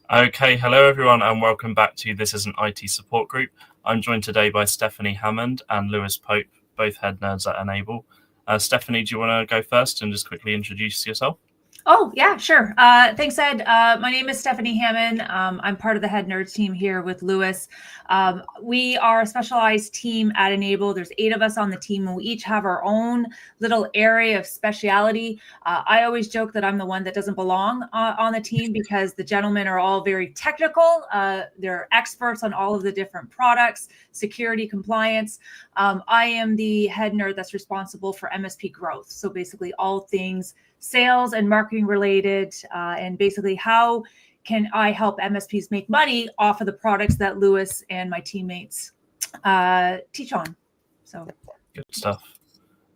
Okay, hello everyone and welcome back to This is an IT Support Group. I'm joined today by Stefanie Hammond and Lewis Pope, both head nerds at Enable. Stefanie, do you want to go first and just quickly introduce yourself? Oh, yeah, sure. Thanks, Ed. My name is Stefanie Hammond. I'm part of the head nerds team here with Lewis. We are a specialized team at Enable. There's 8 of us on the team, and we each have our own little area of speciality. I always joke that I'm the one that doesn't belong on the team because the gentlemen are all very technical. They're experts on all of the different products, security, compliance. I am the head nerd that's responsible for MSP growth. So basically all things sales and marketing related, and basically how can I help MSPs make money off of the products that Lewis and my teammates teach on. So good stuff.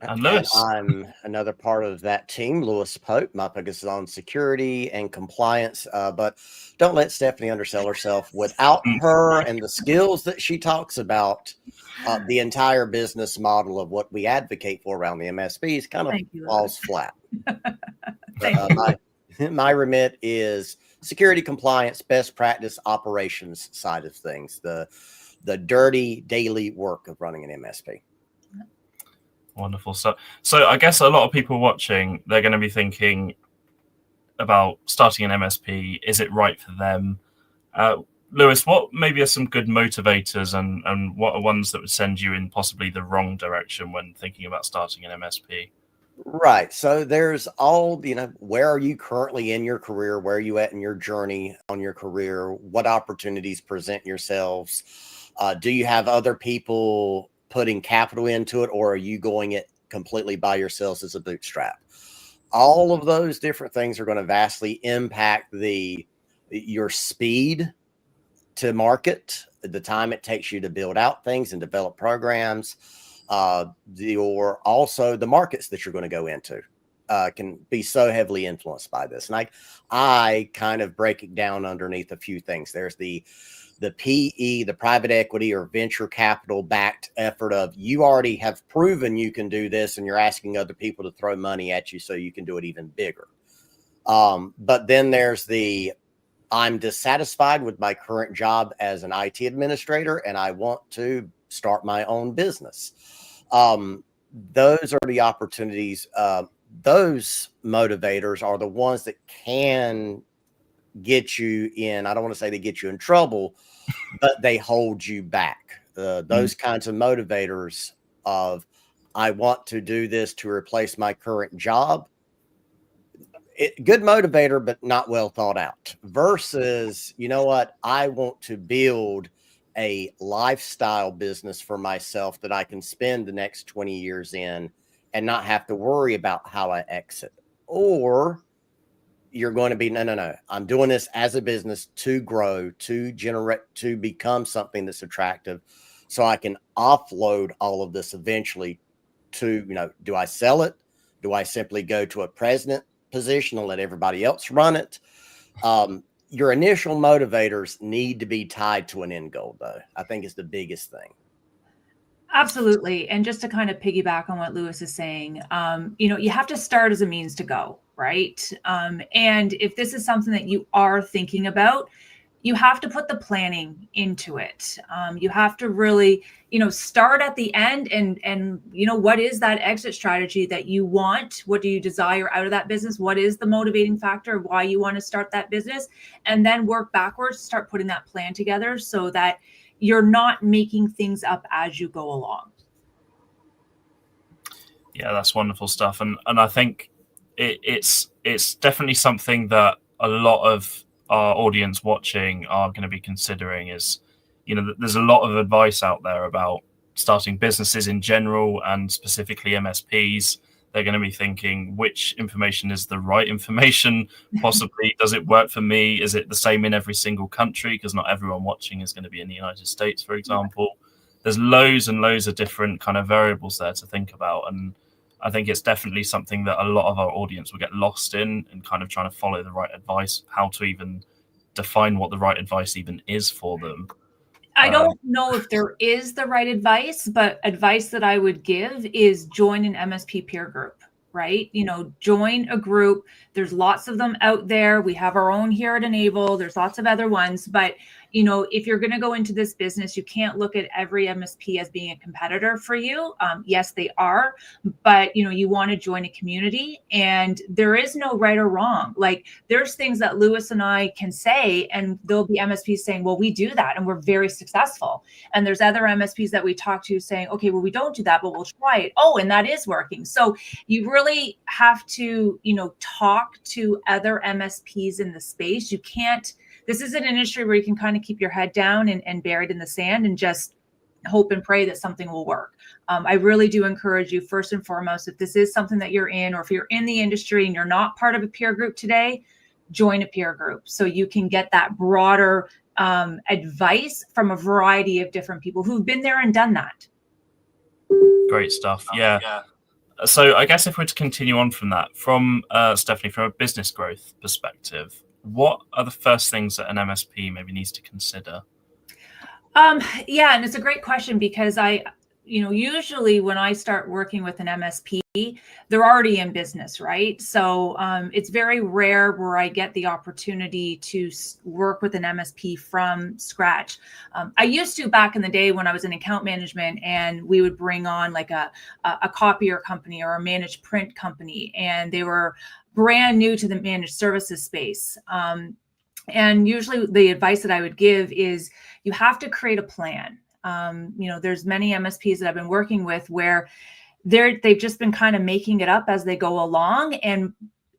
And Lewis. And I'm another part of that team, Lewis Pope. My focus is on security and compliance, but don't let Stefanie undersell herself. Without her and the skills that she talks about, the entire business model of what we advocate for around the MSPs kind of falls flat. My remit is security, compliance, best practice, operations side of things, the dirty daily work of running an MSP. Wonderful. So I guess a lot of people watching, they're going to be thinking about starting an MSP. Is it right for them? Lewis, what maybe are some good motivators and what are ones that would send you in possibly the wrong direction when thinking about starting an MSP? Right. So there's all, where are you currently in your career? Where are you at in your journey on your career? What opportunities present yourselves? Do you have other people putting capital into it, or are you going it completely by yourselves as a bootstrap? All of those different things are going to vastly impact your speed to market, the time it takes you to build out things and develop programs, or also the markets that you're going to go into can be so heavily influenced by this. And I kind of break it down underneath a few things. There's the PE, the private equity or venture capital backed effort of you already have proven you can do this and you're asking other people to throw money at you so you can do it even bigger. But then there's I'm dissatisfied with my current job as an IT administrator and I want to start my own business. Those are the opportunities. Those motivators are the ones that can get you in. I don't want to say they get you in trouble, but they hold you back. Those kinds of motivators of, I want to do this to replace my current job. Good motivator, but not well thought out versus, you know what? I want to build a lifestyle business for myself that I can spend the next 20 years in and not have to worry about how I exit. Or you're going to be, no, I'm doing this as a business to grow, to generate, to become something that's attractive so I can offload all of this eventually to, do I sell it? Do I simply go to a president position and let everybody else run it? Your initial motivators need to be tied to an end goal, though. I think is the biggest thing. Absolutely. And just to kind of piggyback on what Lewis is saying, you have to start as a means to go, right? And if this is something that you are thinking about, you have to put the planning into it. You have to really, start at the end and what is that exit strategy that you want? What do you desire out of that business? What is the motivating factor of why you want to start that business? And then work backwards, start putting that plan together so that you're not making things up as you go along. Yeah, that's wonderful stuff. And I think it's definitely something that a lot of our audience watching are going to be considering is, there's a lot of advice out there about starting businesses in general and specifically MSPs. They're going to be thinking, which information is the right information? Possibly, does it work for me? Is it the same in every single country? Because not everyone watching is going to be in the United States, for example. There's loads and loads of different kind of variables there to think about. And I think it's definitely something that a lot of our audience will get lost in kind of trying to follow the right advice, how to even define what the right advice even is for them. I don't know if there is the right advice, but advice that I would give is join an MSP peer group. right? Join a group. There's lots of them out there. We have our own here at Enable. There's lots of other ones, but if you're going to go into this business, you can't look at every MSP as being a competitor for you. Yes, they are, but you want to join a community, and there is no right or wrong. Like, there's things that Lewis and I can say, and there'll be MSPs saying, well, we do that and we're very successful. And there's other MSPs that we talk to saying, okay, well, we don't do that, but we'll try it. Oh, and that is working. So you really have to, talk to other MSPs in the space. You can't, this is an industry where you can kind of keep your head down and buried in the sand and just hope and pray that something will work. I really do encourage you, first and foremost, if this is something that you're in, or if you're in the industry and you're not part of a peer group today, join a peer group so you can get that broader advice from a variety of different people who've been there and done that. Great stuff. Yeah. So I guess if we're to continue on from that, from Stefanie, from a business growth perspective, what are the first things that an MSP maybe needs to consider? Yeah, and it's a great question, because usually when I start working with an MSP, they're already in business, right? So it's very rare where I get the opportunity to work with an MSP from scratch. I used to back in the day when I was in account management, and we would bring on like a copier company or a managed print company, and they were brand new to the managed services space. And usually the advice that I would give is you have to create a plan. There's many MSPs that I've been working with where they've just been kind of making it up as they go along. And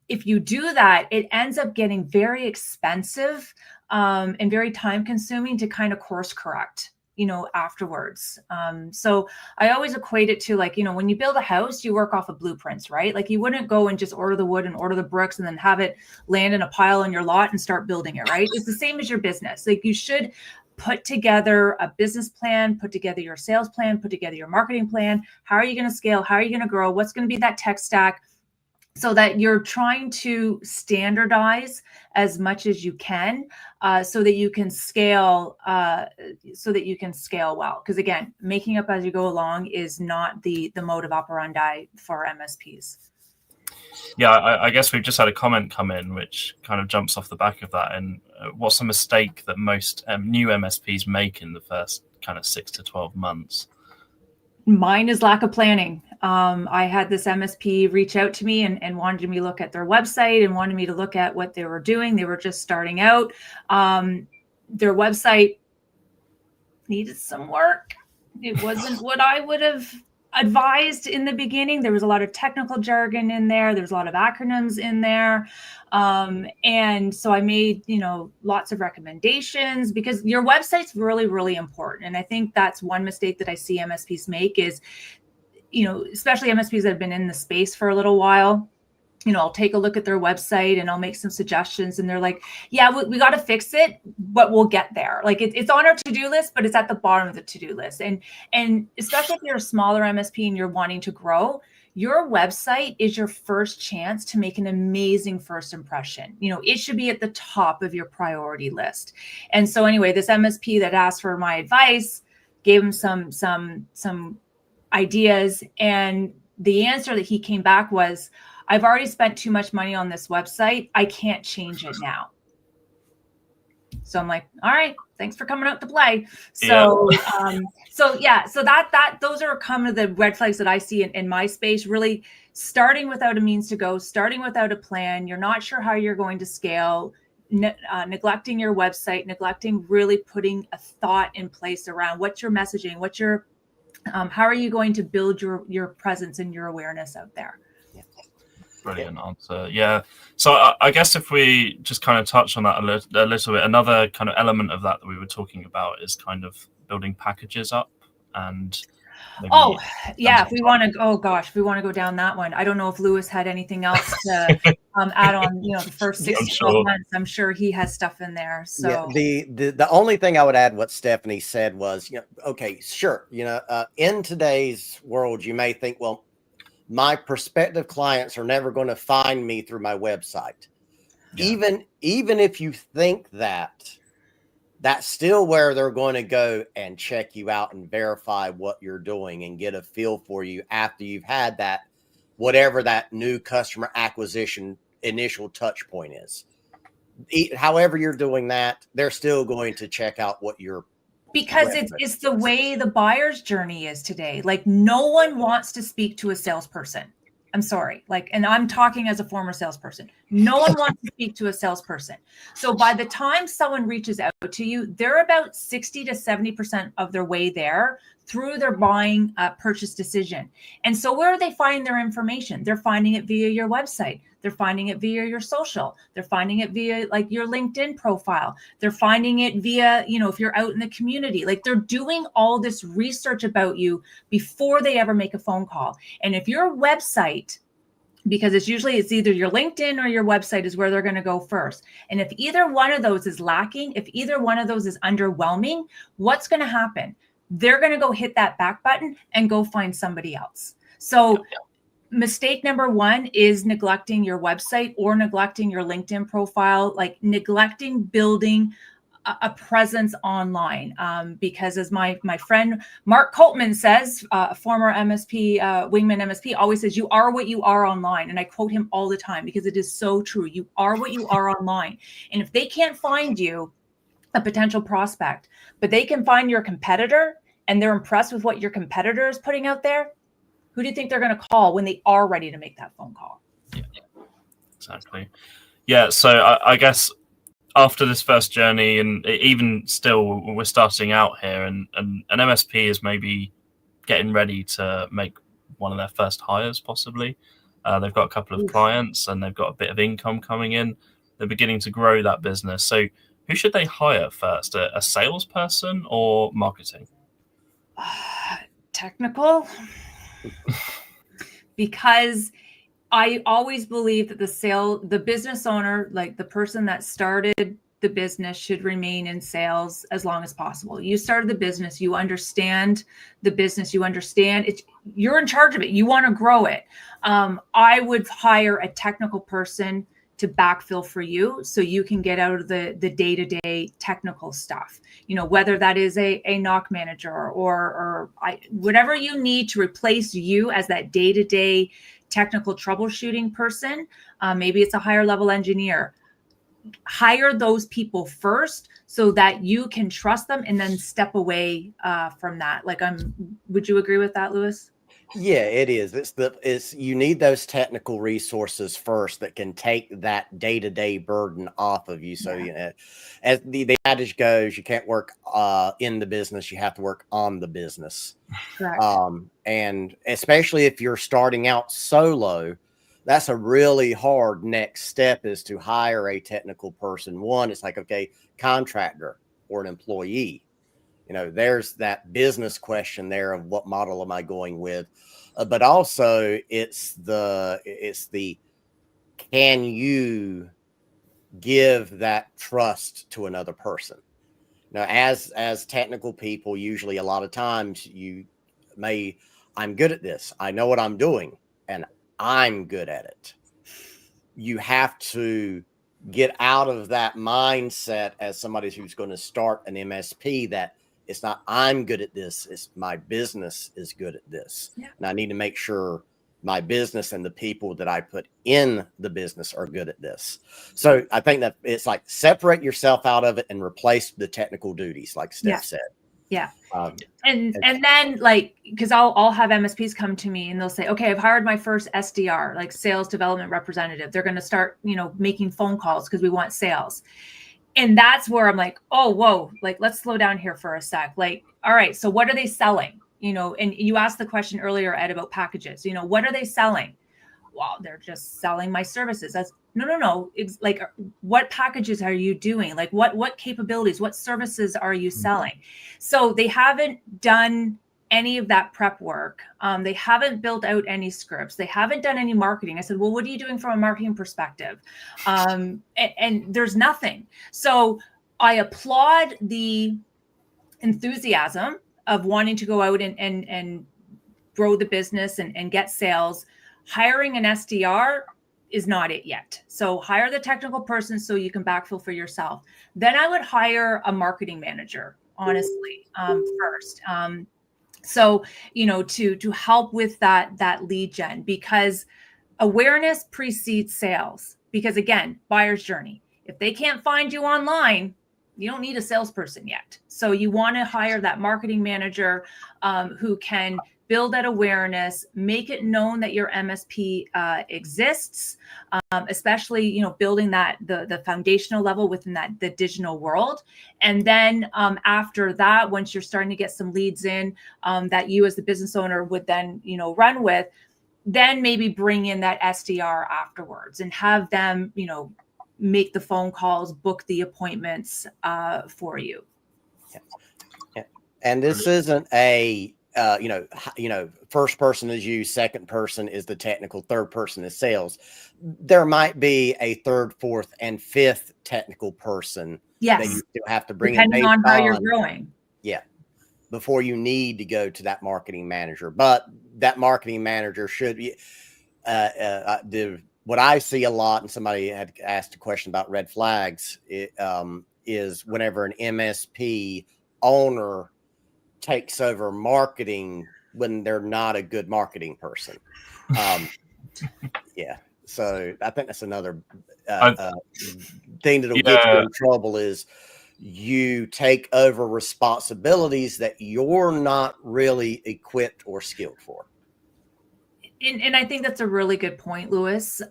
if you do that, it ends up getting very expensive and very time consuming to kind of course correct, afterwards. So I always equate it to, like, when you build a house, you work off of blueprints, right? Like, you wouldn't go and just order the wood and order the bricks and then have it land in a pile in your lot and start building it, right? It's the same as your business. Like, you should put together a business plan, put together your sales plan, put together your marketing plan. How are you going to scale? How are you going to grow? What's going to be that tech stack? So that you're trying to standardize as much as you can, so that you can scale, well. Because again, making up as you go along is not the mode of operandi for MSPs. Yeah, I guess we've just had a comment come in which kind of jumps off the back of that. And what's a mistake that most new MSPs make in the first kind of 6 to 12 months? Mine is lack of planning. I had this MSP reach out to me and wanted me to look at their website and wanted me to look at what they were doing. They were just starting out. Their website needed some work. It wasn't what I would have advised in the beginning. There was a lot of technical jargon in there. There's a lot of acronyms in there. And so I made, lots of recommendations, because your website's really, really important. And I think that's one mistake that I see MSPs make is, especially MSPs that have been in the space for a little while. I'll take a look at their website and I'll make some suggestions, and they're like, yeah, we got to fix it, but we'll get there. Like, it's on our to-do list, but it's at the bottom of the to-do list. And especially if you're a smaller MSP and you're wanting to grow, your website is your first chance to make an amazing first impression. It should be at the top of your priority list. And so anyway, this MSP that asked for my advice, gave him some ideas, and the answer that he came back was, I've already spent too much money on this website. I can't change it now. So I'm like, all right, thanks for coming out to play. So, yeah. So those are kind of the red flags that I see in my space. Really, starting without a means to go, starting without a plan. You're not sure how you're going to scale. Neglecting your website, neglecting really putting a thought in place around what's your messaging, how are you going to build your presence and your awareness out there. Brilliant answer. Yeah. So I guess if we just kind of touch on that a little bit, another kind of element of that we were talking about is kind of building packages up and. If we want to go down that one. I don't know if Lewis had anything else to add on, the first 6 to 12 months. I'm sure he has stuff in there. So the only thing I would add what Stefanie said was, okay, sure. In today's world, you may think, well, my prospective clients are never going to find me through my website. Yeah. Even if you think that, that's still where they're going to go and check you out and verify what you're doing and get a feel for you after you've had that whatever that new customer acquisition initial touch point is. However you're doing that, they're still going to check out what you're, because it's the way the buyer's journey is today. Like, no one wants to speak to a salesperson. I'm sorry. Like, and I'm talking as a former salesperson. No one wants to speak to a salesperson. So by the time someone reaches out to you, they're about 60 to 70% of their way there through their buying purchase decision. And so where are they finding their information? They're finding it via your website. They're finding it via your social. They're finding it via like your LinkedIn profile. They're finding it via, you know, if you're out in the community, like they're doing all this research about you before they ever make a phone call. And if your website, because it's either your LinkedIn or your website is where they're going to go first. And if either one of those is lacking, if either one of those is underwhelming, what's going to happen? They're going to go hit that back button and go find somebody else. So mistake number one is neglecting your website or neglecting your LinkedIn profile, like neglecting building a presence online. Because as my friend Mark Coltman says, former MSP, Wingman MSP, always says, you are what you are online. And I quote him all the time because it is so true. You are what you are online. And if they can't find you, a potential prospect, but they can find your competitor and they're impressed with what your competitor is putting out there, who do you think they're going to call when they are ready to make that phone call? Yeah, exactly. Yeah, so I guess after this first journey, and even still, we're starting out here, and an MSP is maybe getting ready to make one of their first hires, possibly. They've got a couple of clients and they've got a bit of income coming in. They're beginning to grow that business. So who should they hire first? A salesperson or marketing? Technical. Because I always believe that the business owner, like the person that started the business, should remain in sales as long as possible. You started the business, you understand the business, you understand it, you're in charge of it, you want to grow it. I would hire a technical person to backfill for you so you can get out of the day-to-day technical stuff, you know, whether that is a knock manager or whatever you need to replace you as that day-to-day technical troubleshooting person. Maybe it's a higher level engineer. Hire those people first so that you can trust them and then step away from that. Like, would you agree with that, Lewis? Yeah, it is. It's you need those technical resources first that can take that day-to-day burden off of you. So, you know, as the adage goes, you can't work in the business, you have to work on the business. Correct. And especially if you're starting out solo, that's a really hard next step, is to hire a technical person. One, it's like, okay, contractor or an employee. You know, there's that business question there of what model am I going with, but also it's the can you give that trust to another person? Now, as technical people, usually a lot of times I'm good at this, I know what I'm doing, and I'm good at it. You have to get out of that mindset as somebody who's going to start an MSP that it's not I'm good at this, it's my business is good at this. Yeah. And I need to make sure my business and the people that I put in the business are good at this. So I think that it's like separate yourself out of it and replace the technical duties, like Steph said. Yeah. And then, like, because I'll have MSPs come to me and they'll say, okay, I've hired my first SDR, like sales development representative. They're going to start, you know, making phone calls because we want sales. And that's where I'm like, oh, whoa, like, let's slow down here for a sec. Like, all right, so what are they selling? You know, and you asked the question earlier, Ed, about packages. You know, what are they selling? Well, they're just selling my services. That's no. It's like, what packages are you doing? Like, what capabilities, what services are you selling? So they haven't done any of that prep work. They haven't built out any scripts. They haven't done any marketing. I said, well, what are you doing from a marketing perspective? And there's nothing. So I applaud the enthusiasm of wanting to go out and grow the business and get sales. Hiring an SDR is not it yet. So hire the technical person so you can backfill for yourself. Then I would hire a marketing manager, honestly, first. So, to help with that lead gen, because awareness precedes sales. Because again, buyer's journey. If they can't find you online, you don't need a salesperson yet. So you want to hire that marketing manager who can build that awareness, make it known that your MSP exists, especially building that the foundational level within the digital world. And then after that, once you're starting to get some leads in that you as the business owner would then run with, then maybe bring in that SDR afterwards and have them make the phone calls, book the appointments for you. Yeah. And this isn't a first person is you, second person is the technical, third person is sales. There might be a third, fourth, and fifth technical person that you still have to bring in depending on how you're growing. Yeah. Before you need to go to that marketing manager. But that marketing manager should be what I see a lot, and somebody had asked a question about red flags, is whenever an MSP owner takes over marketing when they're not a good marketing person. Yeah. So I think that's another thing that'll get you in trouble is you take over responsibilities that you're not really equipped or skilled for. And I think that's a really good point, Lewis.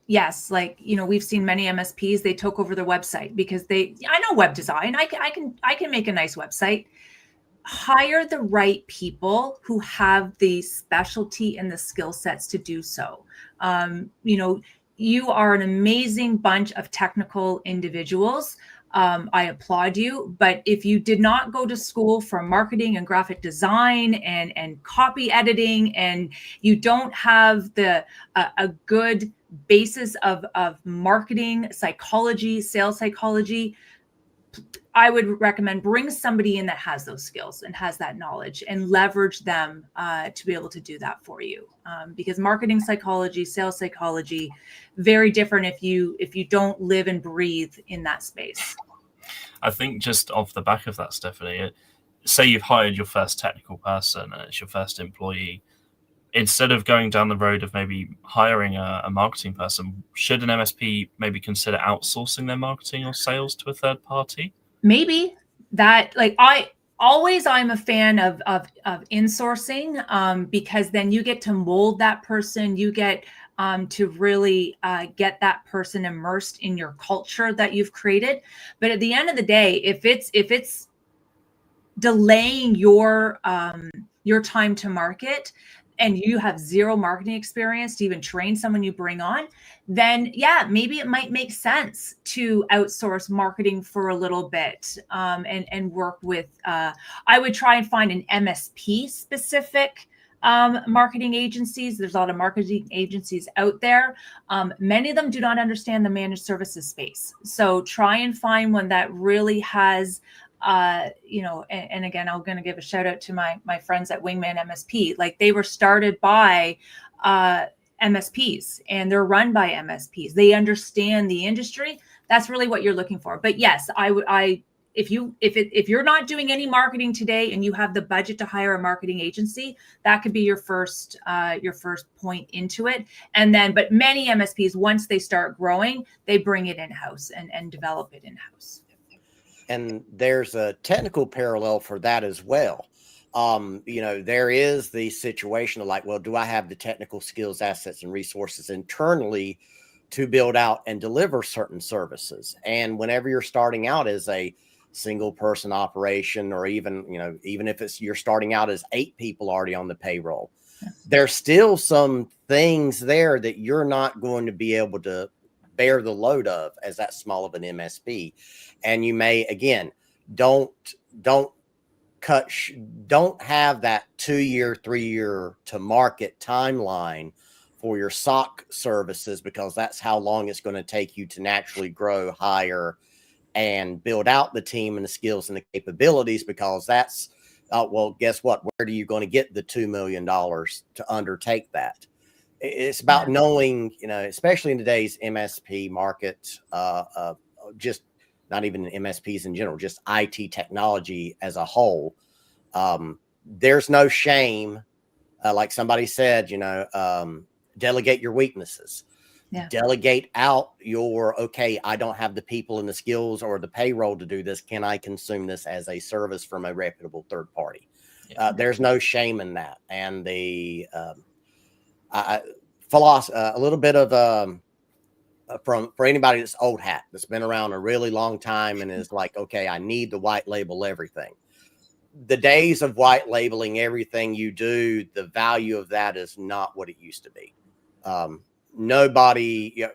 Yes, we've seen many MSPs, they took over their website because I know web design. I can make a nice website. Hire the right people who have the specialty and the skill sets to do so. You are an amazing bunch of technical individuals. I applaud you. But if you did not go to school for marketing and graphic design and copy editing, and you don't have a good basis of marketing psychology, sales psychology, I would recommend bring somebody in that has those skills and has that knowledge and leverage them to be able to do that for you. Because marketing psychology, sales psychology, very different if you don't live and breathe in that space. I think just off the back of that, Stefanie, say you've hired your first technical person and it's your first employee. Instead of going down the road of maybe hiring a marketing person, should an MSP maybe consider outsourcing their marketing or sales to a third party? Maybe that, I'm a fan of insourcing because then you get to mold that person. You get to really get that person immersed in your culture that you've created. But at the end of the day, if it's delaying your time to market, and you have zero marketing experience to even train someone you bring on, then maybe it might make sense to outsource marketing for a little bit and work with, I would try and find an MSP specific marketing agencies. There's a lot of marketing agencies out there. Many of them do not understand the managed services space. So try and find one that really has and again, I'm going to give a shout out to my friends at Wingman MSP. They were started by MSPs and they're run by MSPs. They understand the industry. That's really what you're looking for. But yes, if you're not doing any marketing today and you have the budget to hire a marketing agency, that could be your first point into it. And then, but many MSPs, once they start growing, they bring it in-house and develop it in-house. And there's a technical parallel for that as well. There is the situation of do I have the technical skills, assets, and resources internally to build out and deliver certain services? And whenever you're starting out as a single person operation, or even if you're starting out as 8 people already on the payroll, there's still some things there that you're not going to be able to bear the load of as that small of an MSP. And you may, again, don't have that 2-year, 3-year to market timeline for your SOC services, because that's how long it's going to take you to naturally grow, hire, and build out the team and the skills and the capabilities, because that's, guess what? Where are you going to get the $2 million to undertake that? It's about knowing, especially in today's MSP market, just not even MSPs in general, just IT technology as a whole. there's no shame. Like somebody said, delegate your weaknesses. Yeah. Delegate out your, okay, I don't have the people and the skills or the payroll to do this. Can I consume this as a service from a reputable third party? Yeah. There's no shame in that. And the philosophy, a little bit of for anybody that's old hat, that's been around a really long time and is like, okay, I need to white label everything. The days of white labeling everything you do, the value of that is not what it used to be. Nobody,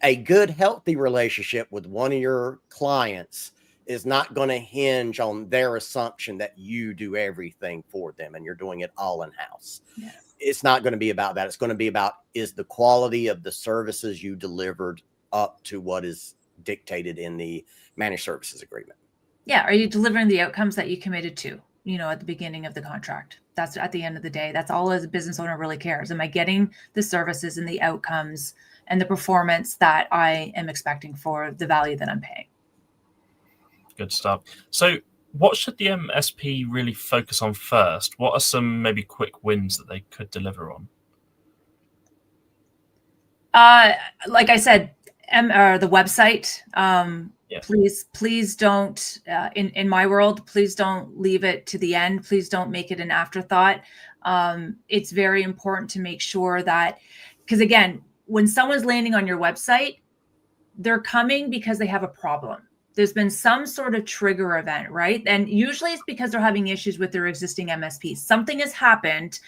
a good, healthy relationship with one of your clients is not going to hinge on their assumption that you do everything for them and you're doing it all in-house. Yeah. It's not going to be about that. It's going to be about, is the quality of the services you delivered up to what is dictated in the managed services agreement? Yeah. Are you delivering the outcomes that you committed to, at the beginning of the contract? That's at the end of the day. That's all as a business owner really cares. Am I getting the services and the outcomes and the performance that I am expecting for the value that I'm paying? Good stuff. So what should the MSP really focus on first? What are some maybe quick wins that they could deliver on? Like I said, the website. Yeah. Please don't, in my world, please don't leave it to the end. Please don't make it an afterthought. It's very important to make sure that, because again, when someone's landing on your website, they're coming because they have a problem. There's been some sort of trigger event, right? And usually it's because they're having issues with their existing MSP. Something has happened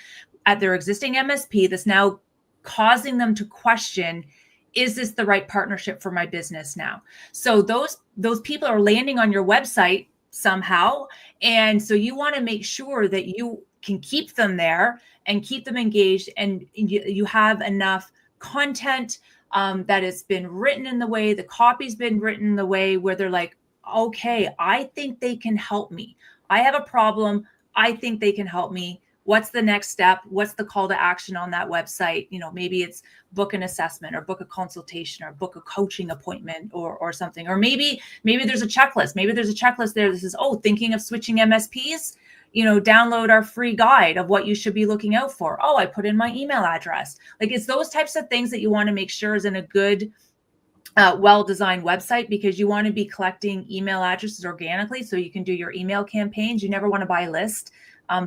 at their existing MSP that's now causing them to question, is this the right partnership for my business now? So those people are landing on your website somehow. And so you want to make sure that you can keep them there and keep them engaged, and you have enough content that it's been written in the way, the copy's been written in the way where they're like, okay, I think they can help me. I have a problem. I think they can help me. What's the next step? What's the call to action on that website? Maybe it's book an assessment or book a consultation or book a coaching appointment or something. Or maybe there's a checklist. Maybe there's a checklist there that says, thinking of switching MSPs? Download our free guide of what you should be looking out for. I put in my email address. Like, it's those types of things that you want to make sure is in a good, well-designed website, because you want to be collecting email addresses organically so you can do your email campaigns. You never want to buy a list.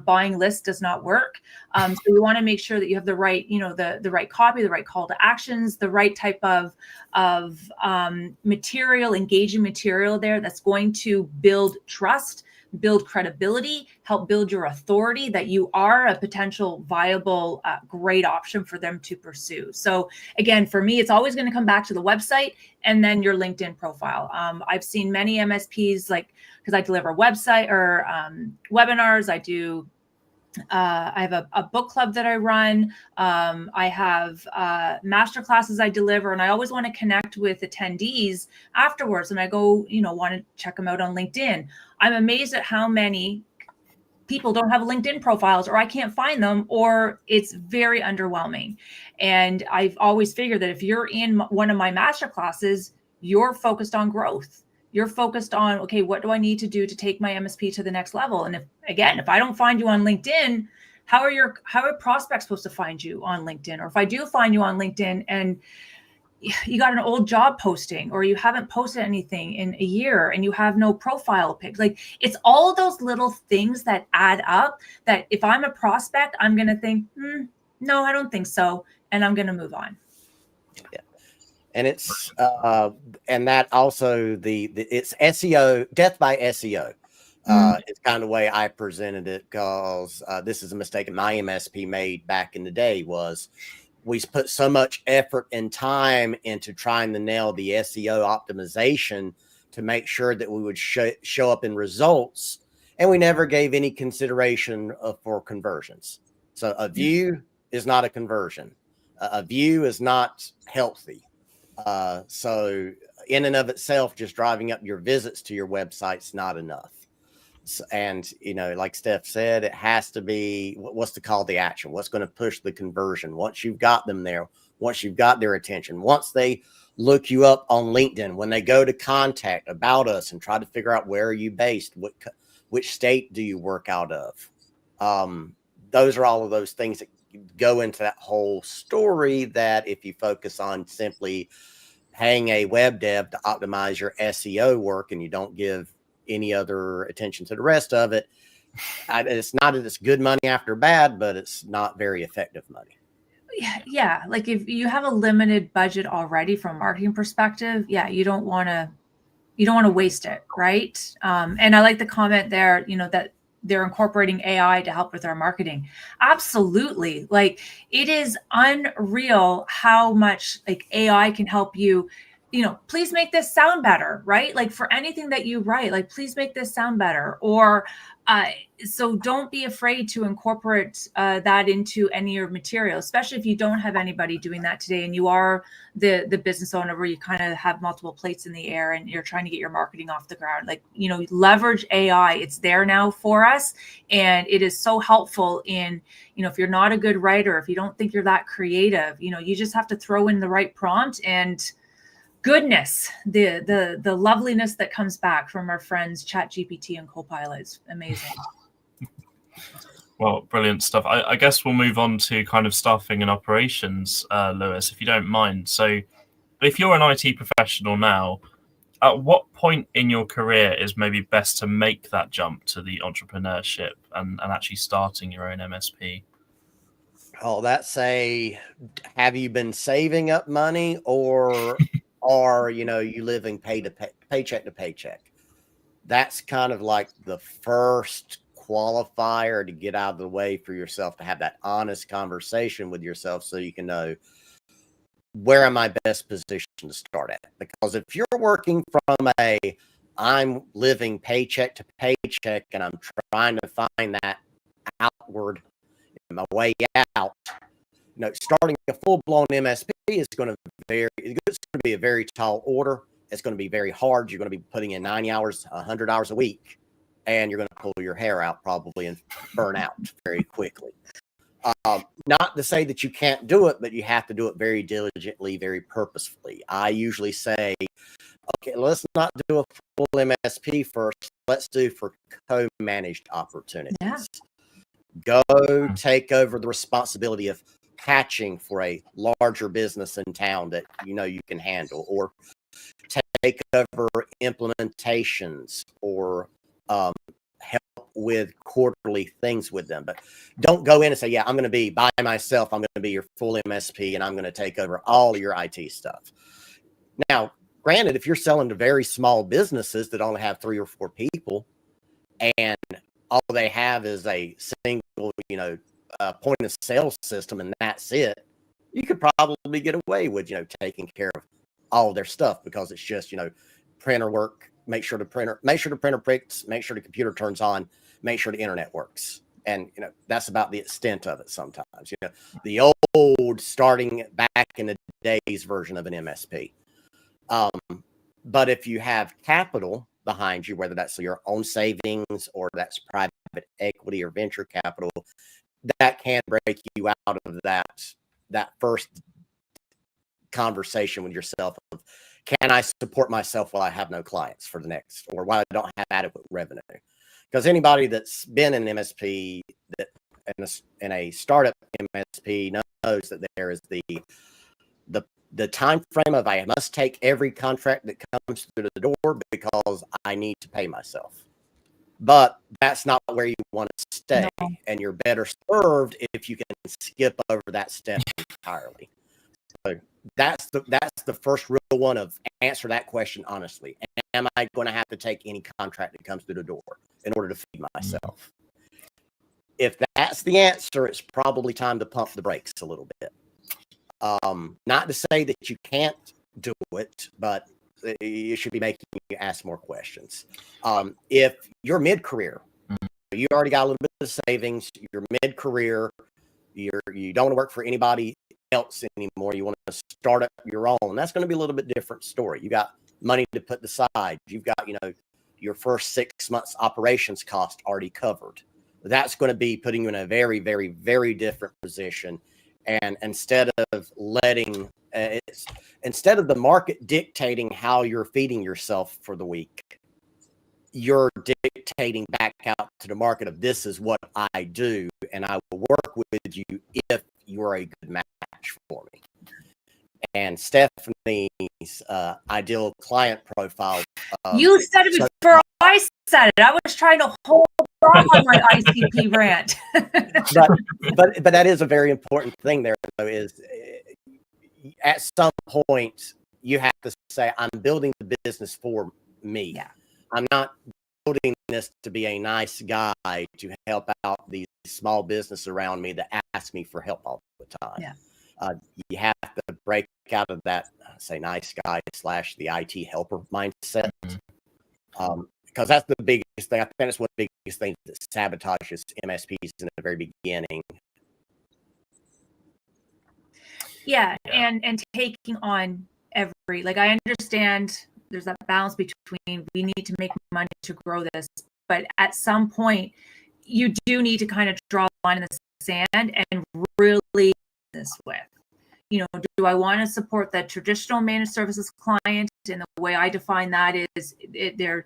Buying lists does not work. So you want to make sure that you have the right, the right copy, the right call to actions, the right type of material, engaging material there that's going to build trust, build credibility, help build your authority that you are a potential viable, great option for them to pursue. So again, for me, it's always going to come back to the website and then your LinkedIn profile. I've seen many MSPs, because I deliver website or webinars. I have a book club that I run. I have master classes I deliver, and I always want to connect with attendees afterwards. And I go, want to check them out on LinkedIn. I'm amazed at how many people don't have LinkedIn profiles, or I can't find them, or it's very underwhelming. And I've always figured that if you're in one of my master classes, you're focused on growth. You're focused on, okay, what do I need to do to take my MSP to the next level? And if I don't find you on LinkedIn, how are prospects supposed to find you on LinkedIn? Or if I do find you on LinkedIn and you got an old job posting, or you haven't posted anything in a year and you have no profile pics, it's all those little things that add up, that if I'm a prospect, I'm going to think, no, I don't think so. And I'm going to move on. Yeah. And it's and that also it's SEO, death by SEO. It's kind of the way I presented it, because this is a mistake my MSP made back in the day. Was we put so much effort and time into trying to nail the SEO optimization to make sure that we would show up in results, and we never gave any consideration for conversions. So a view is not a conversion. A view is not healthy. So in and of itself, just driving up your visits to your website's not enough. So, and, like Steph said, it has to be, what's the call to action? What's going to push the conversion? Once you've got them there, once you've got their attention, once they look you up on LinkedIn, when they go to contact about us and try to figure out where are you based, which state do you work out of? Those are all of those things that go into that whole story, that if you focus on simply paying a web dev to optimize your SEO work and you don't give any other attention to the rest of it, it's not that it's good money after bad, but it's not very effective money. Yeah. Like if you have a limited budget already from a marketing perspective, you don't want to waste it. Right. And I like the comment there, that they're incorporating AI to help with our marketing. Absolutely. Like it is unreal how much like AI can help you, please make this sound better, right? Like for anything that you write, like, please make this sound better. Or, so don't be afraid to incorporate that into any of your material, especially if you don't have anybody doing that today and you are the business owner where you kind of have multiple plates in the air and you're trying to get your marketing off the ground. Like, leverage AI. It's there now for us. And it is so helpful in, if you're not a good writer, if you don't think you're that creative, you just have to throw in the right prompt and goodness, the loveliness that comes back from our friends ChatGPT and Copilot is amazing. Well, brilliant stuff. I guess we'll move on to kind of staffing and operations, Lewis, if you don't mind. So if you're an IT professional now, at what point in your career is maybe best to make that jump to the entrepreneurship and actually starting your own MSP? Oh, that's have you been saving up money, or are you living paycheck to paycheck? That's kind of like the first qualifier to get out of the way for yourself, to have that honest conversation with yourself so you can know, where am I best positioned to start at? Because if you're working from I'm living paycheck to paycheck and I'm trying to find that outward, my way out, starting a full-blown MSP is going to be a very tall order. It's going to be very hard. You're going to be putting in 90 hours, 100 hours a week, and you're going to pull your hair out probably and burn out very quickly. Not to say that you can't do it, but you have to do it very diligently, very purposefully. I usually say, okay, let's not do a full MSP first. Let's do for co-managed opportunities. Yeah. Go take over the responsibility of patching for a larger business in town that you can handle, or take over implementations, or help with quarterly things with them. But don't go in and say, I'm going to be by myself. I'm going to be your full MSP and I'm going to take over all your IT stuff. Now, granted, if you're selling to very small businesses that only have 3 or 4 people and all they have is a single, point of sale system and that's it, you could probably get away with, taking care of all of their stuff, because it's just, printer work, make sure the printer prints, make sure the computer turns on, make sure the internet works. And, that's about the extent of it sometimes, the old starting back in the days version of an MSP. But if you have capital behind you, whether that's your own savings or that's private equity or venture capital, that can break you out of that first conversation with yourself of, can I support myself while I have no clients for the next, or while I don't have adequate revenue? Because anybody that's been in MSP, that in a startup MSP, knows that there is the time frame of, I must take every contract that comes through the door because I need to pay myself. But that's not where you want to stay. No. And you're better served if you can skip over that step entirely. So that's the first real one of, answer that question honestly. Am I going to have to take any contract that comes through the door in order to feed myself? If that's the answer, it's probably time to pump the brakes a little bit. Not to say that you can't do it, but you should be making you ask more questions. If you're mid-career, you already got a little bit of savings, you're mid-career, you don't want to work for anybody else anymore, you want to start up your own, that's going to be a little bit different story. You got money to put aside, you've got your first 6 months operations cost already covered. That's going to be putting you in a very, very, very different position. And instead of instead of the market dictating how you're feeding yourself for the week, you're dictating back out to the market of this is what I do, and I will work with you if you're a good match for me. And Stefanie's ideal client profile. You said it before I said it. I was trying to hold on my ICP rant. but that is a very important thing there, though, is at some point you have to say, I'm building the business for me. Yeah. I'm not building this to be a nice guy to help out these small business around me that ask me for help all the time. Yeah. You have to break out of that, say, nice guy / the IT helper mindset. Because that's the biggest thing. I think that's one of the biggest things that sabotages MSPs in the very beginning. Yeah. And taking on every, like, I understand there's that balance between we need to make money to grow this, but at some point you do need to kind of draw a line in the sand and really this with, you know, do I want to support that traditional managed services client? And the way I define that is they're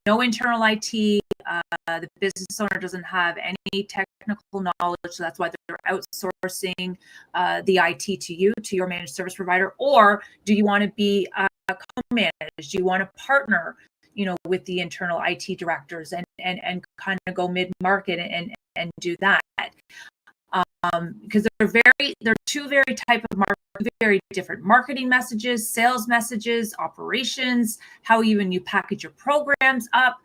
no internal IT. The business owner doesn't have any technical knowledge, so that's why they're outsourcing the IT to you, to your managed service provider. Or do you want to be co-managed? Do you want to partner, you know, with the internal IT directors and kind of go mid-market and do that? Because they're two very type of very different marketing messages, sales messages, operations, how even you package your programs up.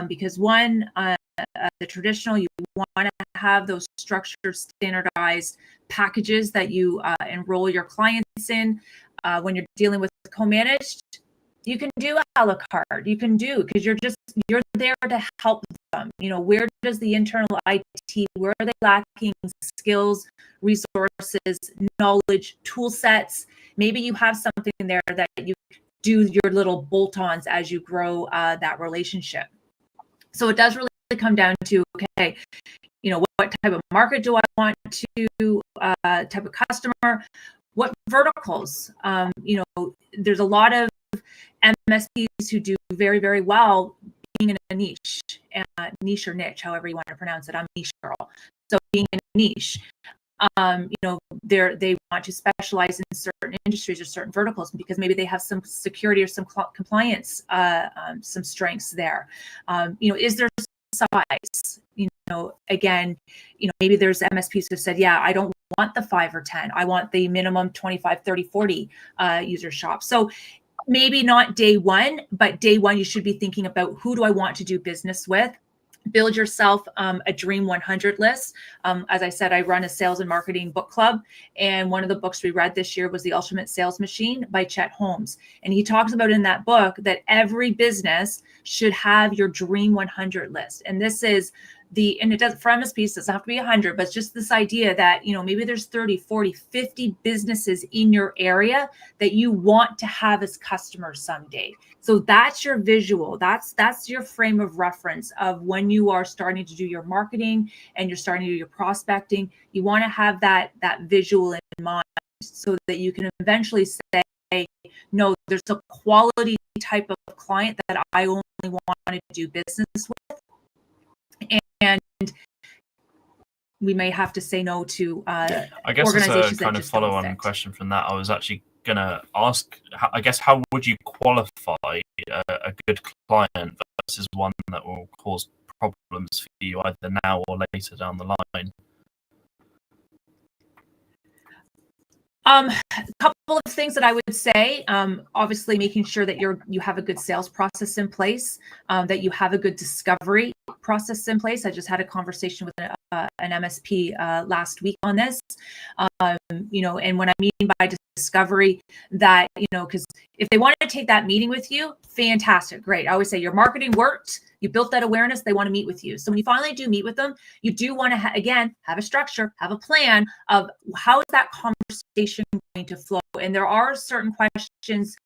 Because one, the traditional, you want to have those structured, standardized packages that you enroll your clients in. When you're dealing with co-managed, you can do a la carte. You can do, because you're there to help them. You know, where does the internal IT, where are they lacking skills, resources, knowledge, tool sets? Maybe you have something there that you do your little bolt-ons as you grow that relationship. So it does really come down to, okay, you know, what type of market do I want to, type of customer, what verticals? You know, there's a lot of MSPs who do very, very well being in a niche, niche or niche, however you want to pronounce it. I'm a niche girl. So being in a niche, you know, they want to specialize in certain industries or certain verticals because maybe they have some security or some compliance, some strengths there. You know, is there size? You know, again, you know, maybe there's MSPs who have said, yeah, I don't want the 5 or 10. I want the minimum 25, 30, 40 user shop. So maybe not day one, but day one, you should be thinking about who do I want to do business with? Build yourself a Dream 100 list. As I said, I run a sales and marketing book club. And one of the books we read this year was The Ultimate Sales Machine by Chet Holmes. And he talks about in that book that every business should have your Dream 100 list. And this is and it doesn't, for MSPs, it doesn't have to be 100, but it's just this idea that, you know, maybe there's 30, 40, 50 businesses in your area that you want to have as customers someday. So that's your visual. That's your frame of reference of when you are starting to do your marketing and you're starting to do your prospecting. You want to have that visual in mind so that you can eventually say, no, there's a quality type of client that I only want to do business with. And we may have to say no to I guess organizations as a kind that of just don't follow-on fit. question from that, I was actually going to ask, I guess, how would you qualify a good client versus one that will cause problems for you either now or later down the line? A couple of things that I would say, obviously making sure that you have a good sales process in place, that you have a good discovery process in place. I just had a conversation with an MSP last week on this, you know, and what I mean by discovery, that, you know, because if they want to take that meeting with you, fantastic, great. I always say your marketing worked, you built that awareness, they want to meet with you. So when you finally do meet with them, you do want to, again, have a structure, have a plan of how is that conversation going to flow. And there are certain questions,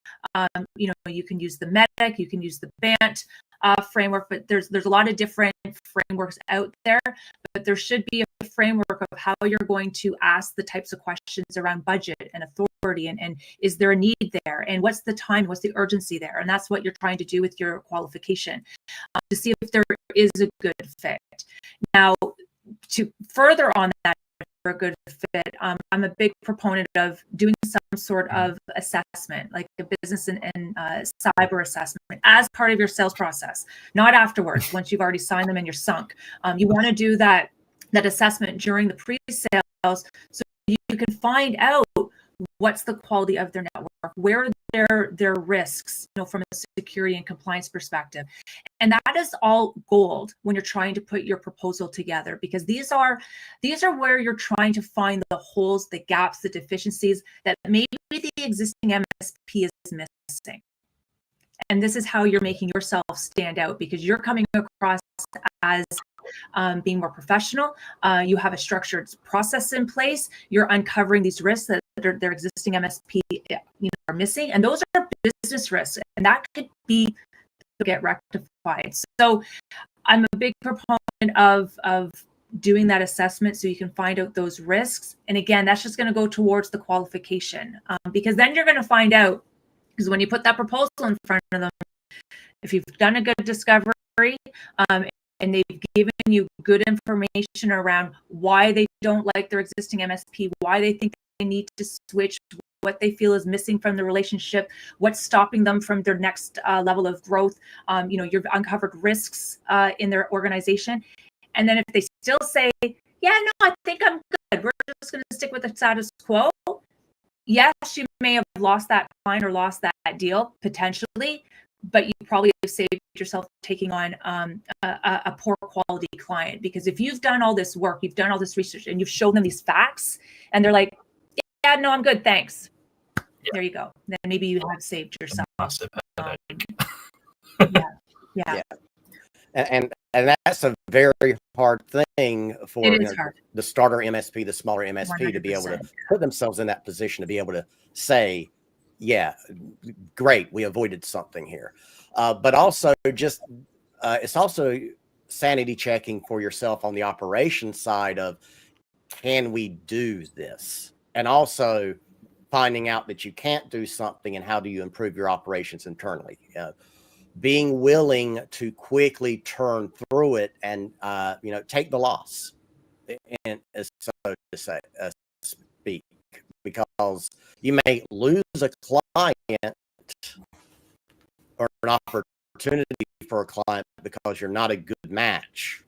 you know, you can use the MEDDIC, you can use the BANT framework, but there's a lot of different frameworks out there, but there should be a framework of how you're going to ask the types of questions around budget and authority priority, and is there a need there, and what's the time, what's the urgency there, and that's what you're trying to do with your qualification, to see if there is a good fit. Now, to further on that, for a good fit, I'm a big proponent of doing some sort of assessment, like a business and cyber assessment, as part of your sales process, not afterwards, once you've already signed them and you're sunk. You want to do that assessment during the pre-sales, so you can find out what's the quality of their network, where are their risks, from a security and compliance perspective. And that is all gold when you're trying to put your proposal together, because these are where you're trying to find the holes, the gaps, the deficiencies that maybe the existing MSP is missing. And this is how you're making yourself stand out, because you're coming across as being more professional. You have a structured process in place. You're uncovering these risks that their existing MSP are missing, and those are business risks, and that could be get rectified. So I'm a big proponent of doing that assessment so you can find out those risks. And again, that's just going to go towards the qualification, because then you're going to find out, because when you put that proposal in front of them, if you've done a good discovery, and they've given you good information around why they don't like their existing MSP, why they think they need to switch, what they feel is missing from the relationship, what's stopping them from their next level of growth. You've uncovered risks in their organization. And then if they still say, yeah, no, I think I'm good, we're just going to stick with the status quo. Yes, you may have lost that client or lost that deal potentially, but you probably have saved yourself taking on a poor quality client. Because if you've done all this work, you've done all this research, and you've shown them these facts, and they're like, yeah, no, I'm good, thanks. Yeah. There you go. Then maybe you have saved yourself. Yeah. And that's a very hard thing for the starter MSP, the smaller MSP, 100%. To be able to put themselves in that position to be able to say, yeah, great, we avoided something here. But also just it's also sanity checking for yourself on the operations side of, can we do this? And also finding out that you can't do something, and how do you improve your operations internally? Being willing to quickly turn through it and take the loss, and so to say, speak, because you may lose a client or an opportunity for a client because you're not a good match,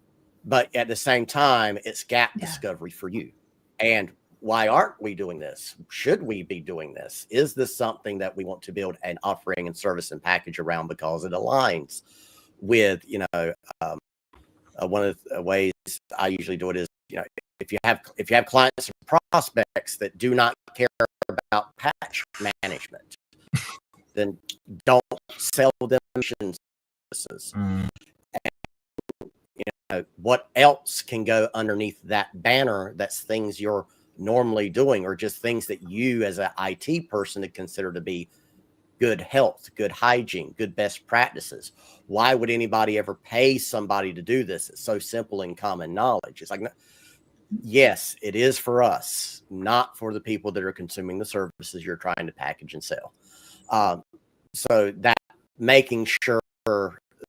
but at the same time, it's gap discovery for you. And why aren't we doing this? Should we be doing this? Is this something that we want to build an offering and service and package around because it aligns with, one of the ways I usually do it is, if you have clients and prospects that do not care about patch management, then don't sell them services. And, what else can go underneath that banner that's things you're normally doing, or just things that you as an IT person would consider to be good health, good hygiene, good best practices? Why would anybody ever pay somebody to do this? It's so simple and common knowledge. It's like, yes, it is for us, not for the people that are consuming the services you're trying to package and sell. So that making sure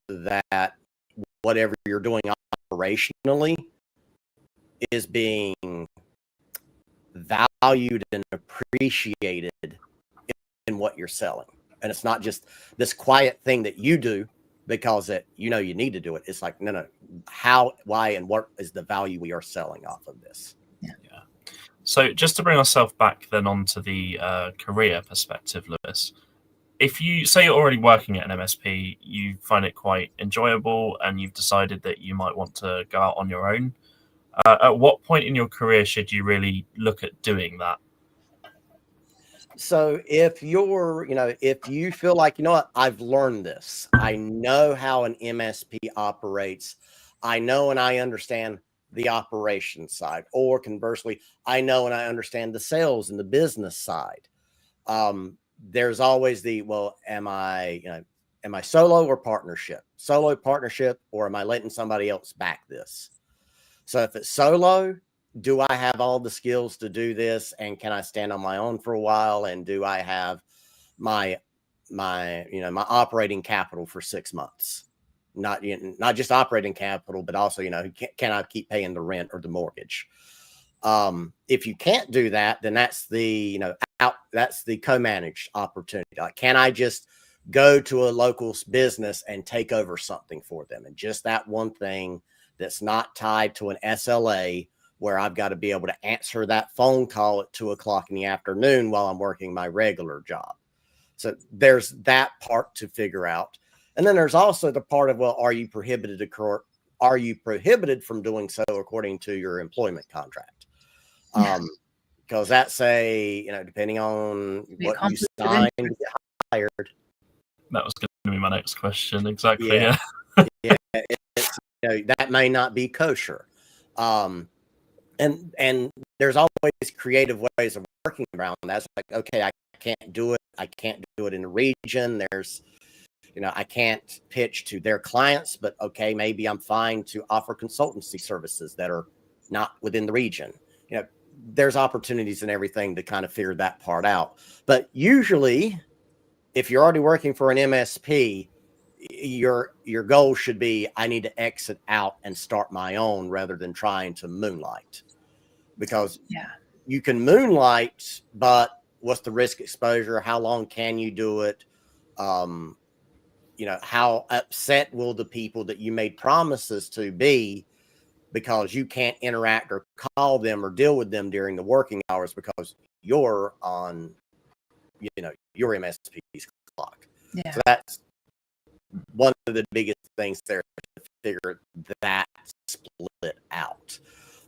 that whatever you're doing operationally is being valued and appreciated in what you're selling. And it's not just this quiet thing that you do because you need to do it. It's like, no, how, why, and what is the value we are selling off of this? Yeah. So just to bring ourselves back then onto the career perspective, Lewis, if you say you're already working at an MSP, you find it quite enjoyable, and you've decided that you might want to go out on your own, at what point in your career should you really look at doing that? So if if you feel like, I've learned this, I know how an MSP operates, I know and I understand the operations side, or conversely, I know and I understand the sales and the business side. There's always am I solo or partnership? Solo, partnership, or am I letting somebody else back this? So if it's solo, do I have all the skills to do this, and can I stand on my own for a while, and do I have my operating capital for 6 months? Not just operating capital, but also, can I keep paying the rent or the mortgage? If you can't do that, then that's the that's the co-managed opportunity. Like, can I just go to a local business and take over something for them, and just that one thing that's not tied to an SLA, where I've got to be able to answer that phone call at 2:00 in the afternoon while I'm working my regular job. So there's that part to figure out. And then there's also the part of, well, are you prohibited from doing so according to your employment contract? Because that's depending on what you signed to get hired. That was going to be my next question. Exactly. Yeah. That may not be kosher. And there's always creative ways of working around that. It's like, okay, I can't do it. I can't do it in the region. There's, I can't pitch to their clients, but okay, maybe I'm fine to offer consultancy services that are not within the region. There's opportunities and everything to kind of figure that part out. But usually, if you're already working for an MSP, your goal should be, I need to exit out and start my own rather than trying to moonlight. Because you can moonlight, but what's the risk exposure? How long can you do it? How upset will the people that you made promises to be because you can't interact or call them or deal with them during the working hours because you're on, your MSP's clock. Yeah. So that's one of the biggest things there, to figure that split out.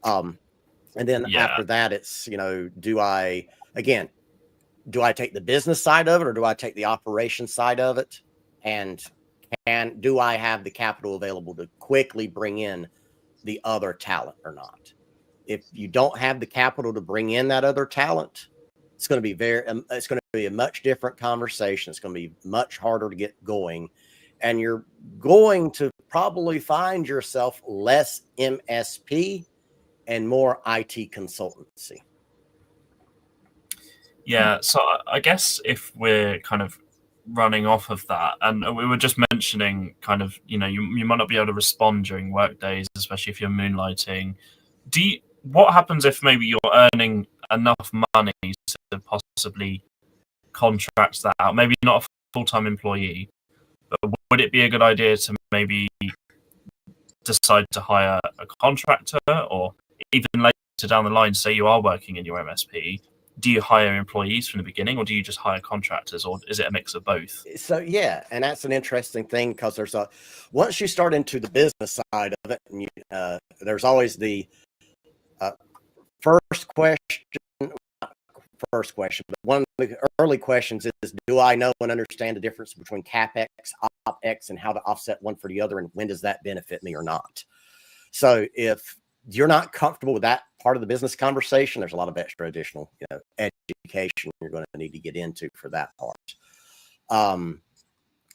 And then after that, it's, do I take the business side of it, or do I take the operation side of it? And do I have the capital available to quickly bring in the other talent or not? If you don't have the capital to bring in that other talent, it's going to be a much different conversation. It's going to be much harder to get going. And you're going to probably find yourself less MSP and more IT consultancy. Yeah. So I guess if we're kind of running off of that, and we were just mentioning kind of, you might not be able to respond during work days, especially if you're moonlighting. What happens if maybe you're earning enough money to possibly contract that out? Maybe not a full-time employee, but would it be a good idea to maybe decide to hire a contractor, or even later down the line, say you are working in your MSP, do you hire employees from the beginning, or do you just hire contractors, or is it a mix of both? So, and that's an interesting thing, because once you start into the business side of it, and there's always the first question, but one of the early questions is, do I know and understand the difference between CapEx, OpEx, and how to offset one for the other, and when does that benefit me or not? So if you're not comfortable with that part of the business conversation, there's a lot of extra additional education you're going to need to get into for that part.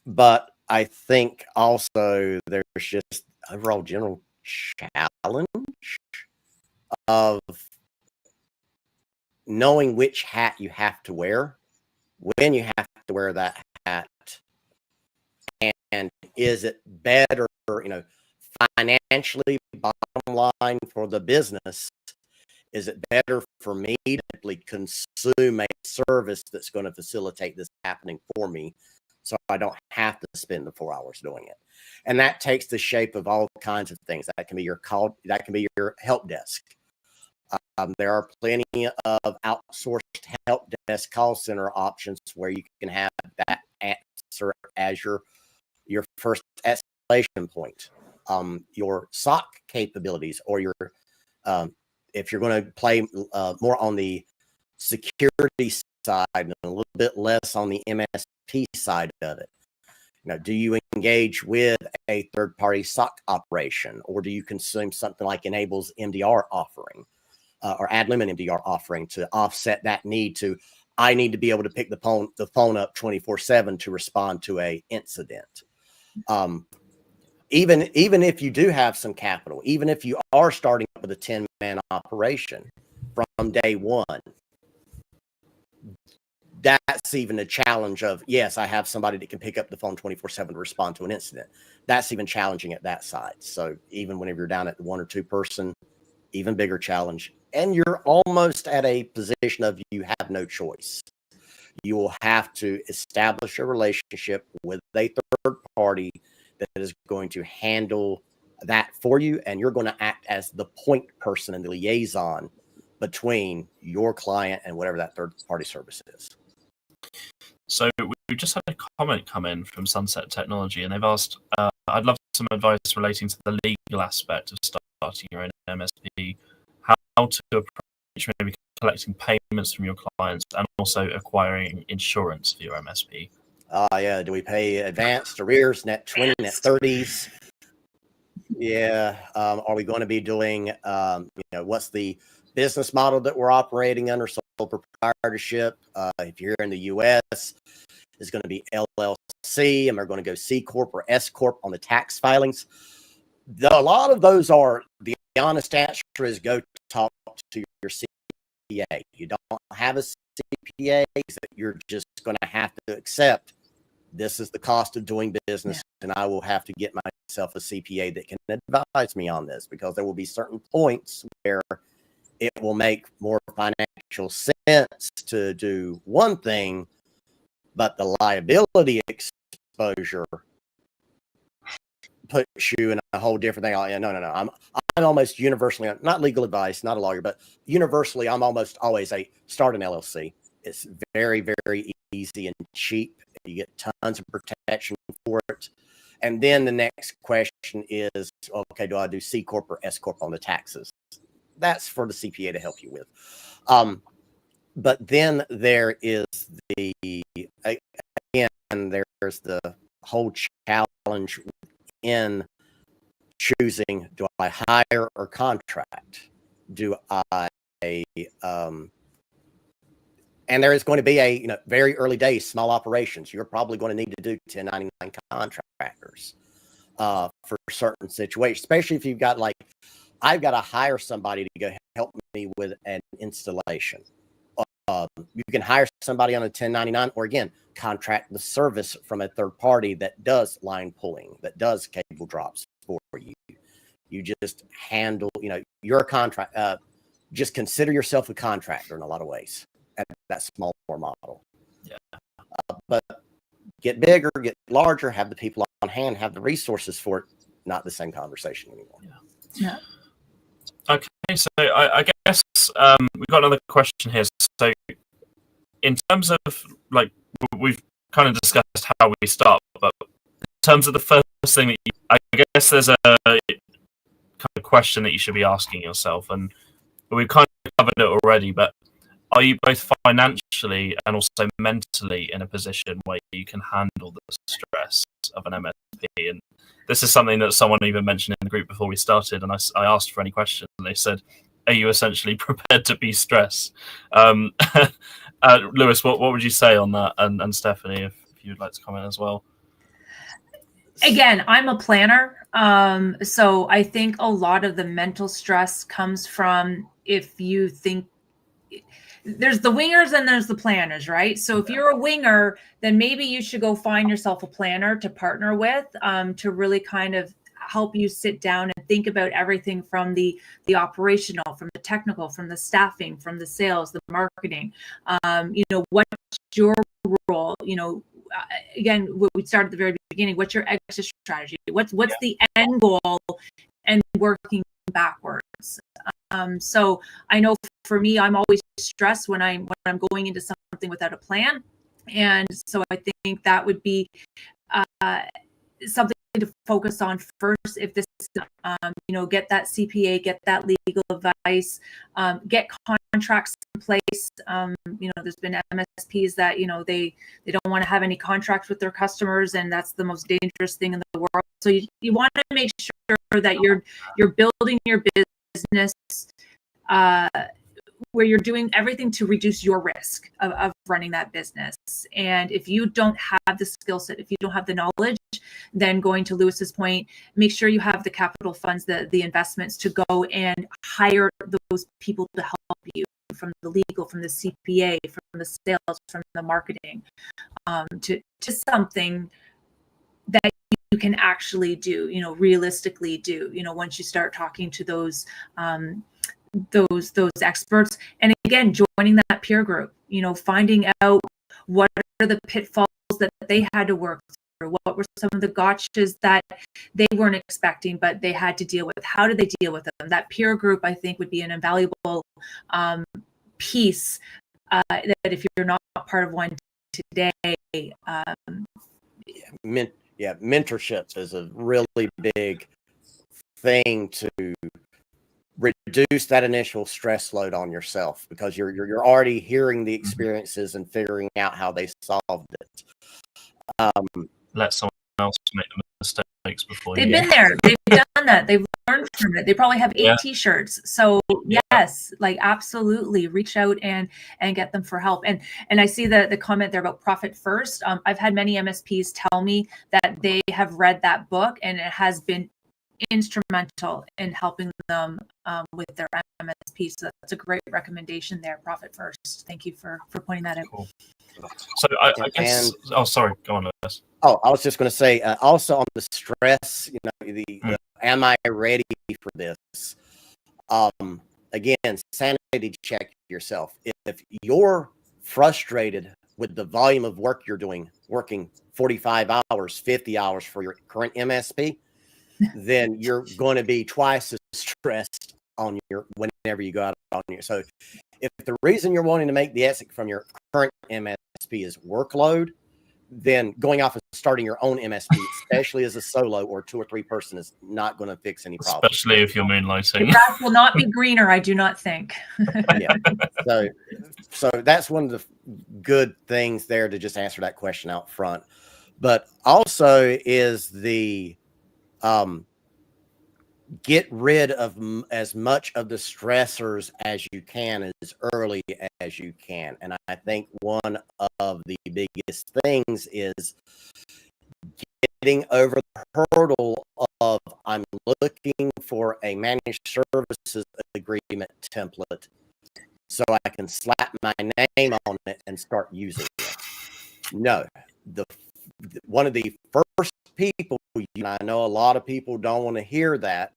But I think also there's just overall general challenge of knowing which hat you have to wear, when you have to wear that hat, and is it better, financially, bottom line for the business, is it better for me to consume a service that's going to facilitate this happening for me, so I don't have to spend the 4 hours doing it? And that takes the shape of all kinds of things. That can be your help desk. There are plenty of outsourced help desk call center options where you can have that answer as your first escalation point. Your SOC capabilities, or your if you're going to play more on the security side and a little bit less on the MSP side of it. Do you engage with a third-party SOC operation, or do you consume something like Enable's MDR offering, or AdLimit MDR offering, to offset that need I need to be able to pick the phone up 24/7 to respond to a incident. Even if you do have some capital, even if you are starting up with a $10 one-man operation from day one. That's even a challenge of, yes, I have somebody that can pick up the phone 24/7 to respond to an incident. That's even challenging at that side. So even whenever you're down at the 1 or 2 person, even bigger challenge. And you're almost at a position of you have no choice. You will have to establish a relationship with a third party that is going to handle that for you. And you're going to act as the point person and the liaison between your client and whatever that third party service is. So we just had a comment come in from Sunset Technology, and they've asked, I'd love some advice relating to the legal aspect of starting your own MSP, how to approach maybe collecting payments from your clients and also acquiring insurance for your MSP. Yeah. Do we pay advanced, arrears, net 20, net 30s? Yeah. Are we going to be doing, what's the business model that we're operating under? Sole proprietorship. If you're in the U.S., is going to be LLC. Am I going to go C Corp or S Corp on the tax filings? A lot of those are, the honest answer is go talk to your CPA. You don't have a CPA, that you're just going to have to accept this is the cost of doing business, and I will have to get myself a CPA that can advise me on this, because there will be certain points where it will make more financial sense to do one thing, but the liability exposure puts you in a whole different thing. No. I'm almost universally, not legal advice, not a lawyer, but universally, I'm almost always start an LLC. It's very, very easy and cheap. You get tons of protection for it. And then the next question is, okay, do I do C Corp or S Corp on the taxes? That's for the CPA to help you with. But then there is there's the whole challenge in choosing, do I hire or contract? Do I, and there is going to be very early days, small operations. You're probably going to need to do 1099 contractors for certain situations, especially if you've got I've got to hire somebody to go help me with an installation. You can hire somebody on a 1099, or again, contract the service from a third party that does line pulling, that does cable drops for you. You just handle, your contract. Just consider yourself a contractor in a lot of ways at that smaller model. Yeah. But get bigger, get larger, have the people on hand, have the resources for it. Not the same conversation anymore. Yeah. Okay, so I guess we've got another question here. So in terms of, we've kind of discussed how we start, but in terms of the first thing that I guess there's a kind of question that you should be asking yourself, and we've kind of covered it already, but are you both financially and also mentally in a position where you can handle the stress of an MSP? And this is something that someone even mentioned in the group before we started, and I asked for any questions, and they said, are you essentially prepared to be stressed? Lewis, what would you say on that? And Stefanie, if you'd like to comment as well. Again, I'm a planner. So I think a lot of the mental stress comes from, if you think, there's the wingers and there's the planners, right? So if you're a winger, then maybe you should go find yourself a planner to partner with, to really kind of help you sit down and think about everything from the operational, from the technical, from the staffing, from the sales, the marketing. What's your role? Again, we started at the very beginning. What's your exit strategy? What's the end goal, and working backwards. So I know for me, I'm always stressed when I'm going into something without a plan, and so I think that would be something to focus on first. If this, get that CPA, get that legal advice, get contracts in place. There's been MSPs that they don't want to have any contracts with their customers, and that's the most dangerous thing in the world. So you want to make sure that you're building your business where you're doing everything to reduce your risk of running that business. And if you don't have the skill set, if you don't have the knowledge, then going to Lewis's point, make sure you have the capital funds, the investments to go and hire those people to help you, from the legal, from the CPA, from the sales, from the marketing, to something that you can actually do, realistically do, once you start talking to those experts. And again, joining that peer group, finding out what are the pitfalls that they had to work through, what were some of the gotchas that they weren't expecting but they had to deal with, how did they deal with them. That peer group, I think, would be an invaluable piece that if you're not part of one today. Mentorship is a really big thing to reduce that initial stress load on yourself, because you're already hearing the experiences and figuring out how they solved it. Let someone else make the mistakes before they've you. Been there, they've done that, they've learned from it. They probably have 8 t-shirts. So yes, like absolutely reach out and get them for help. And I see the comment there about profit first. I've had many MSPs tell me that they have read that book and it has been instrumental in helping them with their MSP. So that's a great recommendation there. Profit first. Thank you for pointing that out. Cool. So I guess. Oh, sorry. Go on, Liz. Oh, I was just going to say also on the stress. The am I ready for this? Again, sanity check yourself. If you're frustrated with the volume of work you're doing, working 45 hours, 50 hours for your current MSP, then you're going to be twice as stressed on your whenever you go out on your. So if the reason you're wanting to make the exit from your current MSP is workload, then going off and starting your own MSP, especially as a solo or 2 or 3 person, is not going to fix any problems. Especially if you're moonlighting. The grass will not be greener, I do not think. Yeah. So that's one of the good things there, to just answer that question out front. But also is the get rid of as much of the stressors as you can as early as you can. And I think one of the biggest things is getting over the hurdle of I'm looking for a managed services agreement template so I can slap my name on it and start using it. No, one of the first people, I know a lot of people don't want to hear that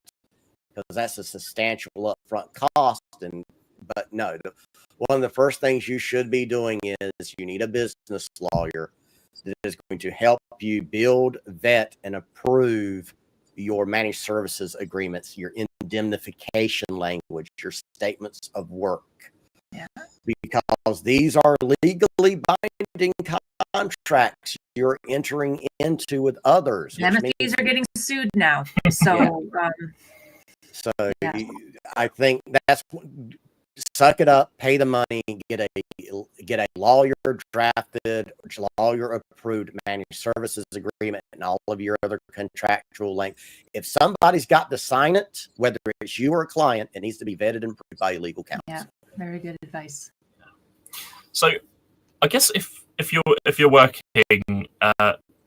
because that's a substantial upfront cost. But no, one of the first things you should be doing is you need a business lawyer that is going to help you build, vet, and approve your managed services agreements, your indemnification language, your statements of work. Yeah. Because these are legally binding contracts you're entering into with others. MSPs are getting sued now. So, I think that's, suck it up, pay the money, get a lawyer drafted, lawyer approved managed services agreement, and all of your other contractual length. If somebody's got to sign it, whether it's you or a client, it needs to be vetted and approved by your legal counsel. Yeah, very good advice. So, I guess if you're working,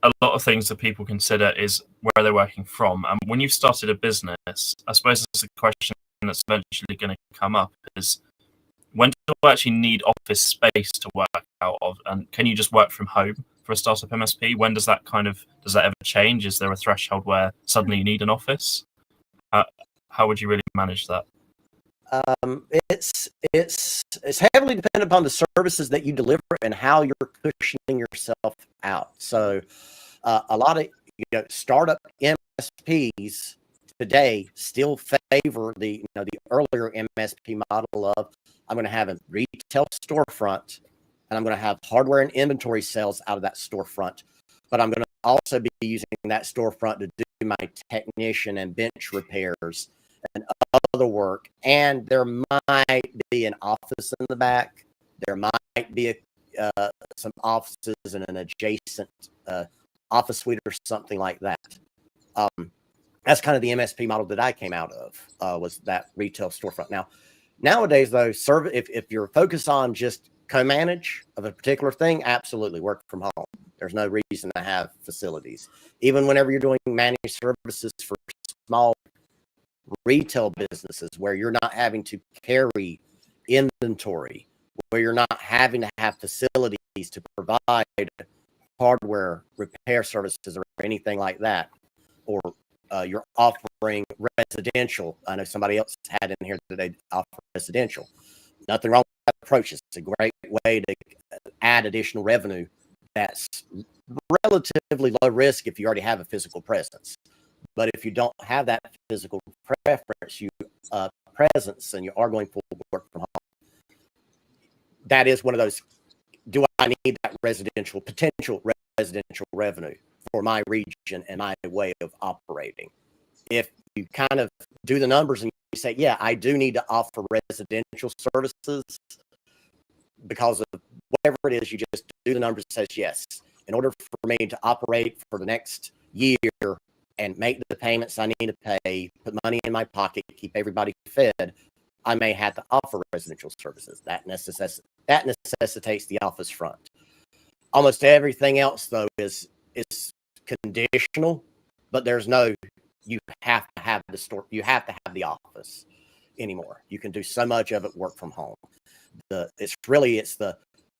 a lot of things that people consider is where they're working from. And when you've started a business, I suppose it's a question that's eventually going to come up is, when do you actually need office space to work out of? And can you just work from home for a startup MSP? When does that ever change? Is there a threshold where suddenly you need an office? How would you really manage that? It's heavily dependent upon the services that you deliver and how you're cushioning yourself out. So a lot of startup MSPs today still favor the earlier MSP model of, I'm going to have a retail storefront and I'm going to have hardware and inventory sales out of that storefront, but I'm going to also be using that storefront to do my technician and bench repairs and other work. And there might be an office in the back. There might be some offices in an adjacent office suite or something like that. That's kind of the MSP model that I came out of, was that retail storefront. Now, Nowadays, though, if you're focused on just co-manage of a particular thing, absolutely work from home. There's no reason to have facilities. Even whenever you're doing managed services for small retail businesses where you're not having to carry inventory, where you're not having to have facilities to provide hardware repair services or anything like that, or you're offering residential. I know somebody else had in here today offer residential. Nothing wrong with that approach. It's a great way to add additional revenue that's relatively low risk if you already have a physical presence. But if you don't have that physical presence, and you are going full work from home, that is one of those. Do I need that potential residential revenue for my region and my way of operating? If you kind of do the numbers and you say, yeah, I do need to offer residential services because of whatever it is, you just do the numbers and says, yes, in order for me to operate for the next year and make the payments I need to pay, put money in my pocket, keep everybody fed, I may have to offer residential services. That necessitates the office front. Almost everything else, though, is conditional, but there's no, you have to have the store, you have to have the office anymore. You can do so much of it work from home. It's the,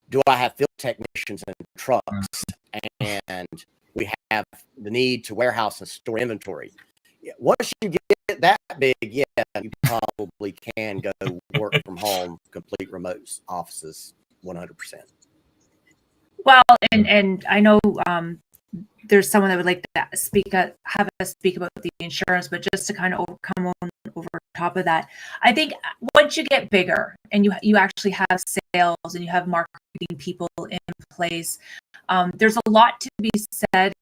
do I have field technicians and trucks? And we have the need to warehouse and store inventory. Once you get that big, yeah, you probably can go work from home, complete remote offices, 100%. Well, and I know there's someone that would like to have us speak about the insurance, but just to kind of come on over top of that, I think once you get bigger and you actually have sales and you have marketing people in place, there's a lot to be said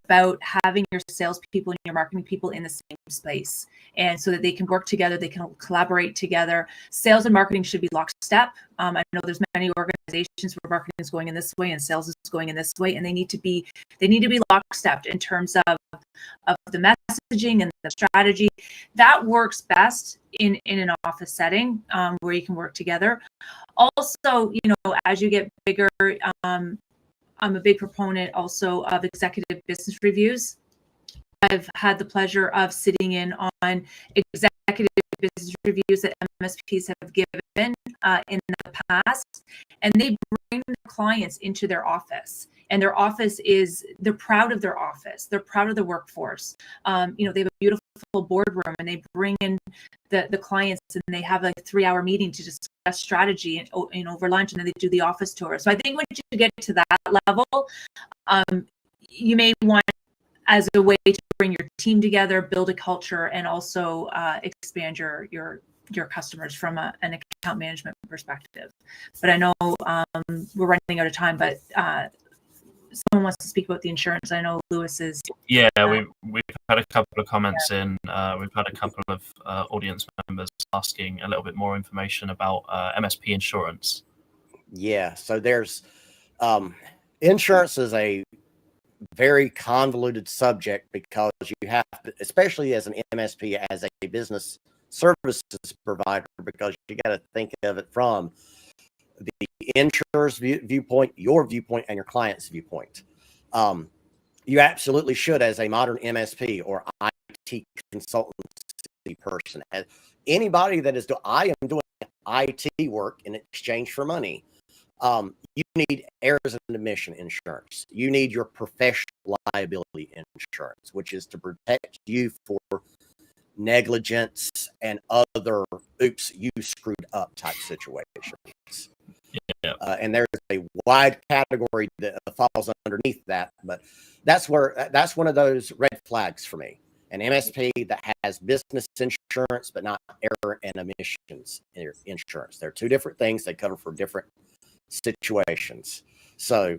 about having your salespeople and your marketing people in the same space, and so that they can work together, they can collaborate together. Sales and marketing should be lockstep. I know there's many organizations where marketing is going in this way and sales is going in this way, and they need to be lockstep in terms of the messaging and the strategy. That works best in an office setting where you can work together. Also, as you get bigger, I'm a big proponent also of executive business reviews. I've had the pleasure of sitting in on executive business reviews that MSPs have given in the past, and they bring their clients into their office. And their office they're proud of their office. They're proud of the workforce. They have a beautiful boardroom, and they bring in the clients, and they have a 3-hour meeting to discuss strategy and over lunch, and then they do the office tour. So I think once you get to that level, you may want, as a way to bring your team together, build a culture, and also expand your customers from an account management perspective. But I know we're running out of time, but someone wants to speak about the insurance. I know Lewis is. Yeah, we've had a couple of comments in. We've had a couple of audience members asking a little bit more information about MSP insurance. Yeah, so there's insurance is a very convoluted subject because you have to, especially as an MSP, as a business services provider, because you got to think of it from the insurer's viewpoint, your viewpoint, and your client's viewpoint. You absolutely should, as a modern MSP or IT consultancy person, as anybody that is I am doing IT work in exchange for money. You need errors and omission insurance. You need your professional liability insurance, which is to protect you for negligence and other oops, you screwed up type situations. Yeah. And there's a wide category that falls underneath that, but that's one of those red flags for me. An MSP that has business insurance but not error and omissions insurance. They're two different things. They cover for different situations. So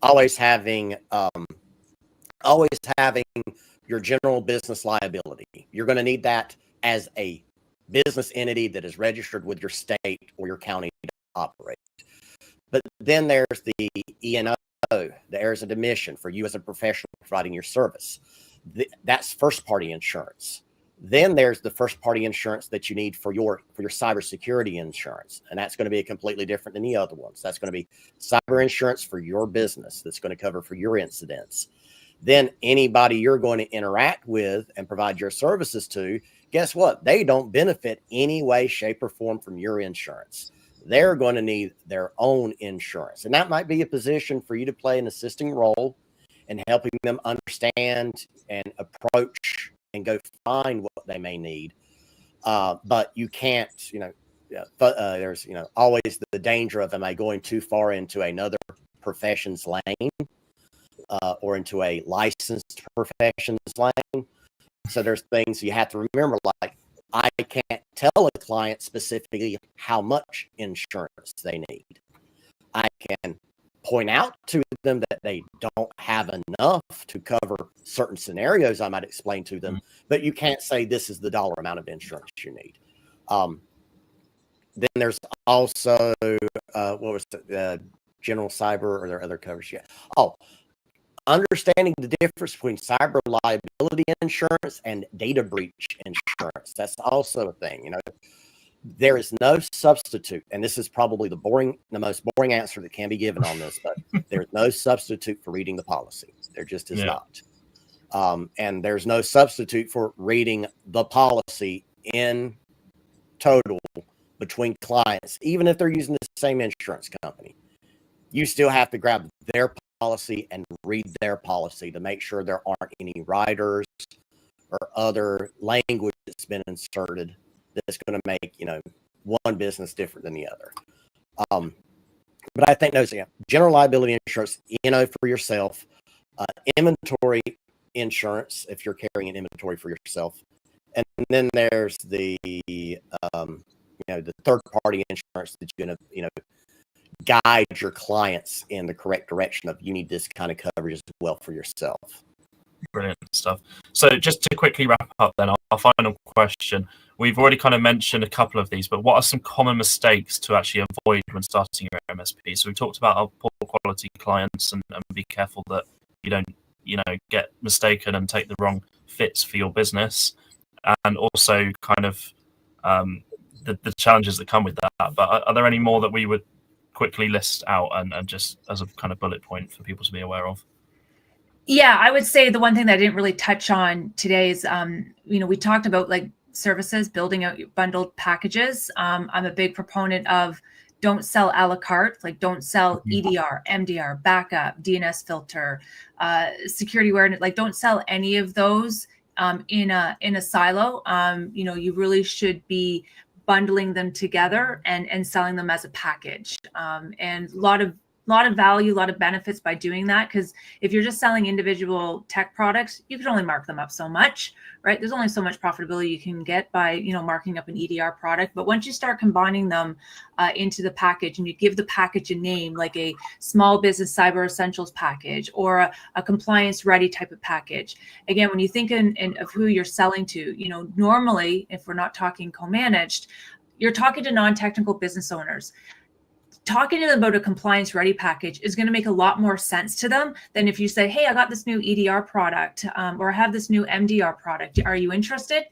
always having your general business liability. You're going to need that as a business entity that is registered with your state or your county to operate. But then there's the E&O, the errors and omission, for you as a professional providing your service. That's first party insurance. Then there's the first party insurance that you need for your cybersecurity insurance. And that's going to be completely different than the other ones. That's going to be cyber insurance for your business that's going to cover for your incidents. Then anybody you're going to interact with and provide your services to, guess what? They don't benefit any way, shape, or form from your insurance. They're going to need their own insurance. And that might be a position for you to play an assisting role in helping them understand and approach and go find what they may need. But you can't, there's, always the danger of, am I going too far into another profession's lane or into a licensed profession's lane? So there's things you have to remember, like I can't tell a client specifically how much insurance they need. I can point out to them that they don't have enough to cover certain scenarios. I might explain to them, but you can't say this is the dollar amount of insurance you need. Then there's also, what was it, general cyber, or there are other coverage? Yeah. Oh, understanding the difference between cyber liability insurance and data breach insurance. That's also a thing. There is no substitute, and this is probably the most boring answer that can be given on this, but there's no substitute for reading the policy. There just is not. And there's no substitute for reading the policy in total between clients, even if they're using the same insurance company. You still have to grab their policy and read their policy to make sure there aren't any riders or other language that's been inserted that's going to make, one business different than the other. But I think those, general liability insurance, for yourself, inventory insurance, if you're carrying an inventory for yourself. And then there's the third party insurance that you're going to, guide your clients in the correct direction of, you need this kind of coverage as well for yourself. Brilliant stuff. So just to quickly wrap up then, our final question. We've already kind of mentioned a couple of these, but what are some common mistakes to actually avoid when starting your MSP? So we talked about our poor quality clients and be careful that you don't, get mistaken and take the wrong fits for your business. And also kind of the challenges that come with that. But are there any more that we would quickly list out and just as a kind of bullet point for people to be aware of? Yeah, I would say the one thing that I didn't really touch on today is, we talked about like services, building out bundled packages. I'm a big proponent of don't sell a la carte, like don't sell EDR, MDR, backup, DNS filter, security awareness, like don't sell any of those in a silo. You really should be bundling them together and selling them as a package. And a lot of value, a lot of benefits by doing that. Because if you're just selling individual tech products, you can only mark them up so much, right? There's only so much profitability you can get by, marking up an EDR product. But once you start combining them into the package and you give the package a name, like a small business cyber essentials package or a compliance ready type of package. Again, when you think of who you're selling to, normally, if we're not talking co-managed, you're talking to non-technical business owners. Talking to them about a compliance ready package is going to make a lot more sense to them than if you say, hey, I got this new EDR product or I have this new MDR product. Are you interested?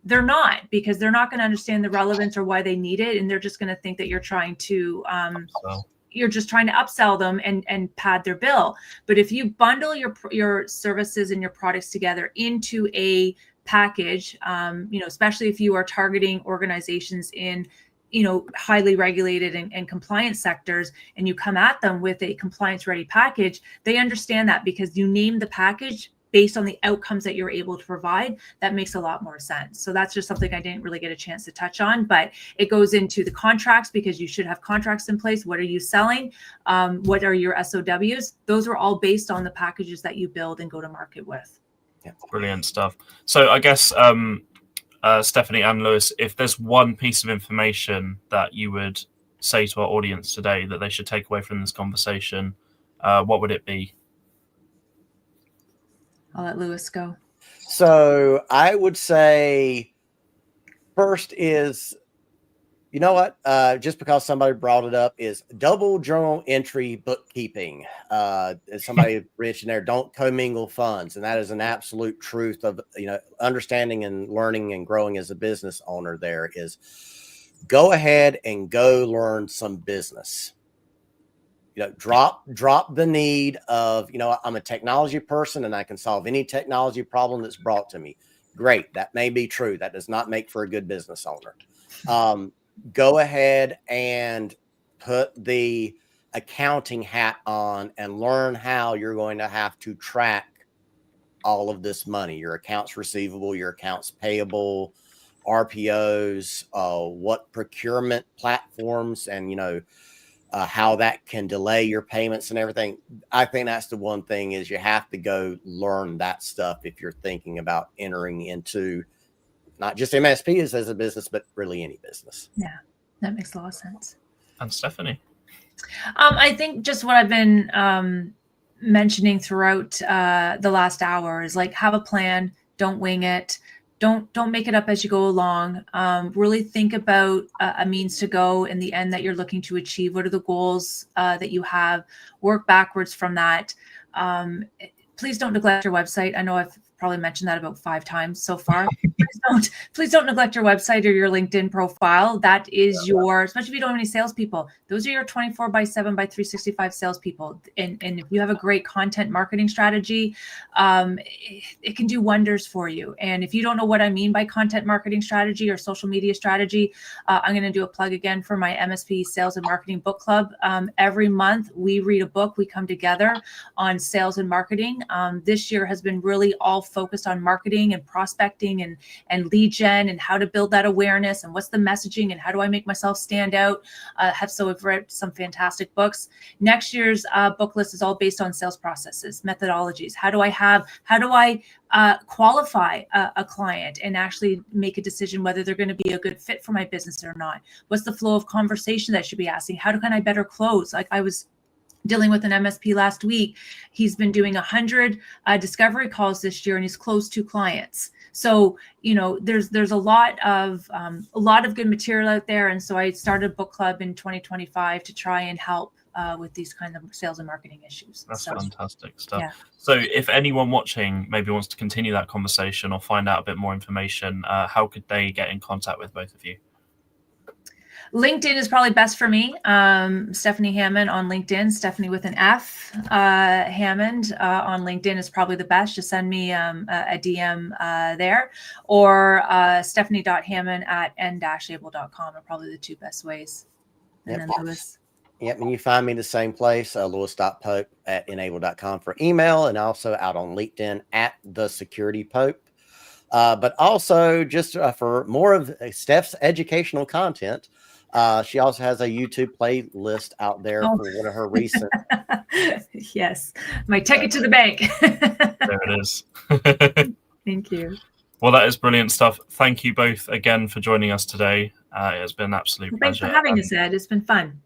They're not, because they're not going to understand the relevance or why they need it. And they're just going to think that you're trying to upsell them and pad their bill. But if you bundle your services and your products together into a package, especially if you are targeting organizations in highly regulated and compliance sectors, and you come at them with a compliance ready package, they understand that because you name the package based on the outcomes that you're able to provide. That makes a lot more sense. So that's just something I didn't really get a chance to touch on, but it goes into the contracts, because you should have contracts in place. What are you selling? What are your SOWs? Those are all based on the packages that you build and go to market with. Yeah, brilliant stuff. So I guess Stefanie and Lewis, if there's one piece of information that you would say to our audience today that they should take away from this conversation, what would it be? I'll let Lewis go. So I would say first is You know what? Just because somebody brought it up is double journal entry bookkeeping. As somebody rich in there, don't commingle funds. And that is an absolute truth of, understanding and learning and growing as a business owner. There is go ahead and go learn some business. Drop the need of, I'm a technology person and I can solve any technology problem that's brought to me. Great. That may be true. That does not make for a good business owner. Go ahead and put the accounting hat on and learn how you're going to have to track all of this money, your accounts receivable, your accounts payable, RPOs, what procurement platforms, and, how that can delay your payments and everything. I think that's the one thing is you have to go learn that stuff if you're thinking about entering into not just MSP as a business, but really any business. Yeah, that makes a lot of sense. And Stefanie? I think just what I've been mentioning throughout the last hour is like, have a plan, don't wing it. Don't make it up as you go along. Really think about a means to go in the end that you're looking to achieve. What are the goals that you have? Work backwards from that. Please don't neglect your website. I know I've probably mentioned that about 5 times so far. Please don't neglect your website or your LinkedIn profile. That is your, especially if you don't have any salespeople, those are your 24/7 by 365 salespeople. And if you have a great content marketing strategy, it can do wonders for you. And if you don't know what I mean by content marketing strategy or social media strategy, I'm going to do a plug again for my MSP Sales and Marketing Book Club. Every month we read a book, we come together on sales and marketing. This year has been really all focused on marketing and prospecting and lead gen and how to build that awareness and what's the messaging and how do I make myself stand out. I've read some fantastic books. Next year's book list is all based on sales processes, methodologies. How do I qualify a client and actually make a decision whether they're going to be a good fit for my business or not? What's the flow of conversation that I should be asking? How can I better close? Like I was dealing with an MSP last week. He's been doing 100 discovery calls this year and he's closed 2 clients. So, there's a lot of good material out there. And so I started a book club in 2025 to try and help with these kind of sales and marketing issues. That's fantastic stuff. Yeah. So if anyone watching maybe wants to continue that conversation or find out a bit more information, how could they get in contact with both of you? LinkedIn is probably best for me. Stefanie Hammond on LinkedIn, Stefanie with an F. Hammond on LinkedIn is probably the best. Just send me a DM there, or stephanie.hammond@n-able.com are probably the 2 best ways. And then Lewis. Yep, and you find me the same place, lewis.pope@enable.com for email, and also out on LinkedIn @thesecuritypope. But also just for more of Steph's educational content, she also has a YouTube playlist out there for one of her recent. Yes, my ticket to the bank. There it is. Thank you. Well, that is brilliant stuff. Thank you both again for joining us today. It's been an absolute pleasure. Thanks for having us, Ed. It's been fun.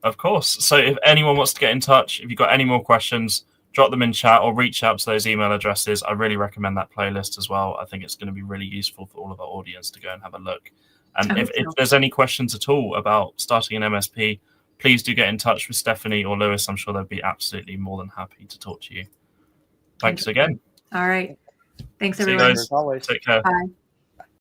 Of course. So if anyone wants to get in touch, if you've got any more questions, drop them in chat or reach out to those email addresses. I really recommend that playlist as well. I think it's going to be really useful for all of our audience to go and have a look. And if there's any questions at all about starting an MSP, please do get in touch with Stefanie or Lewis. I'm sure they'll be absolutely more than happy to talk to you. Thanks again. All right. Thanks, See you everyone. guys. Take care. Bye.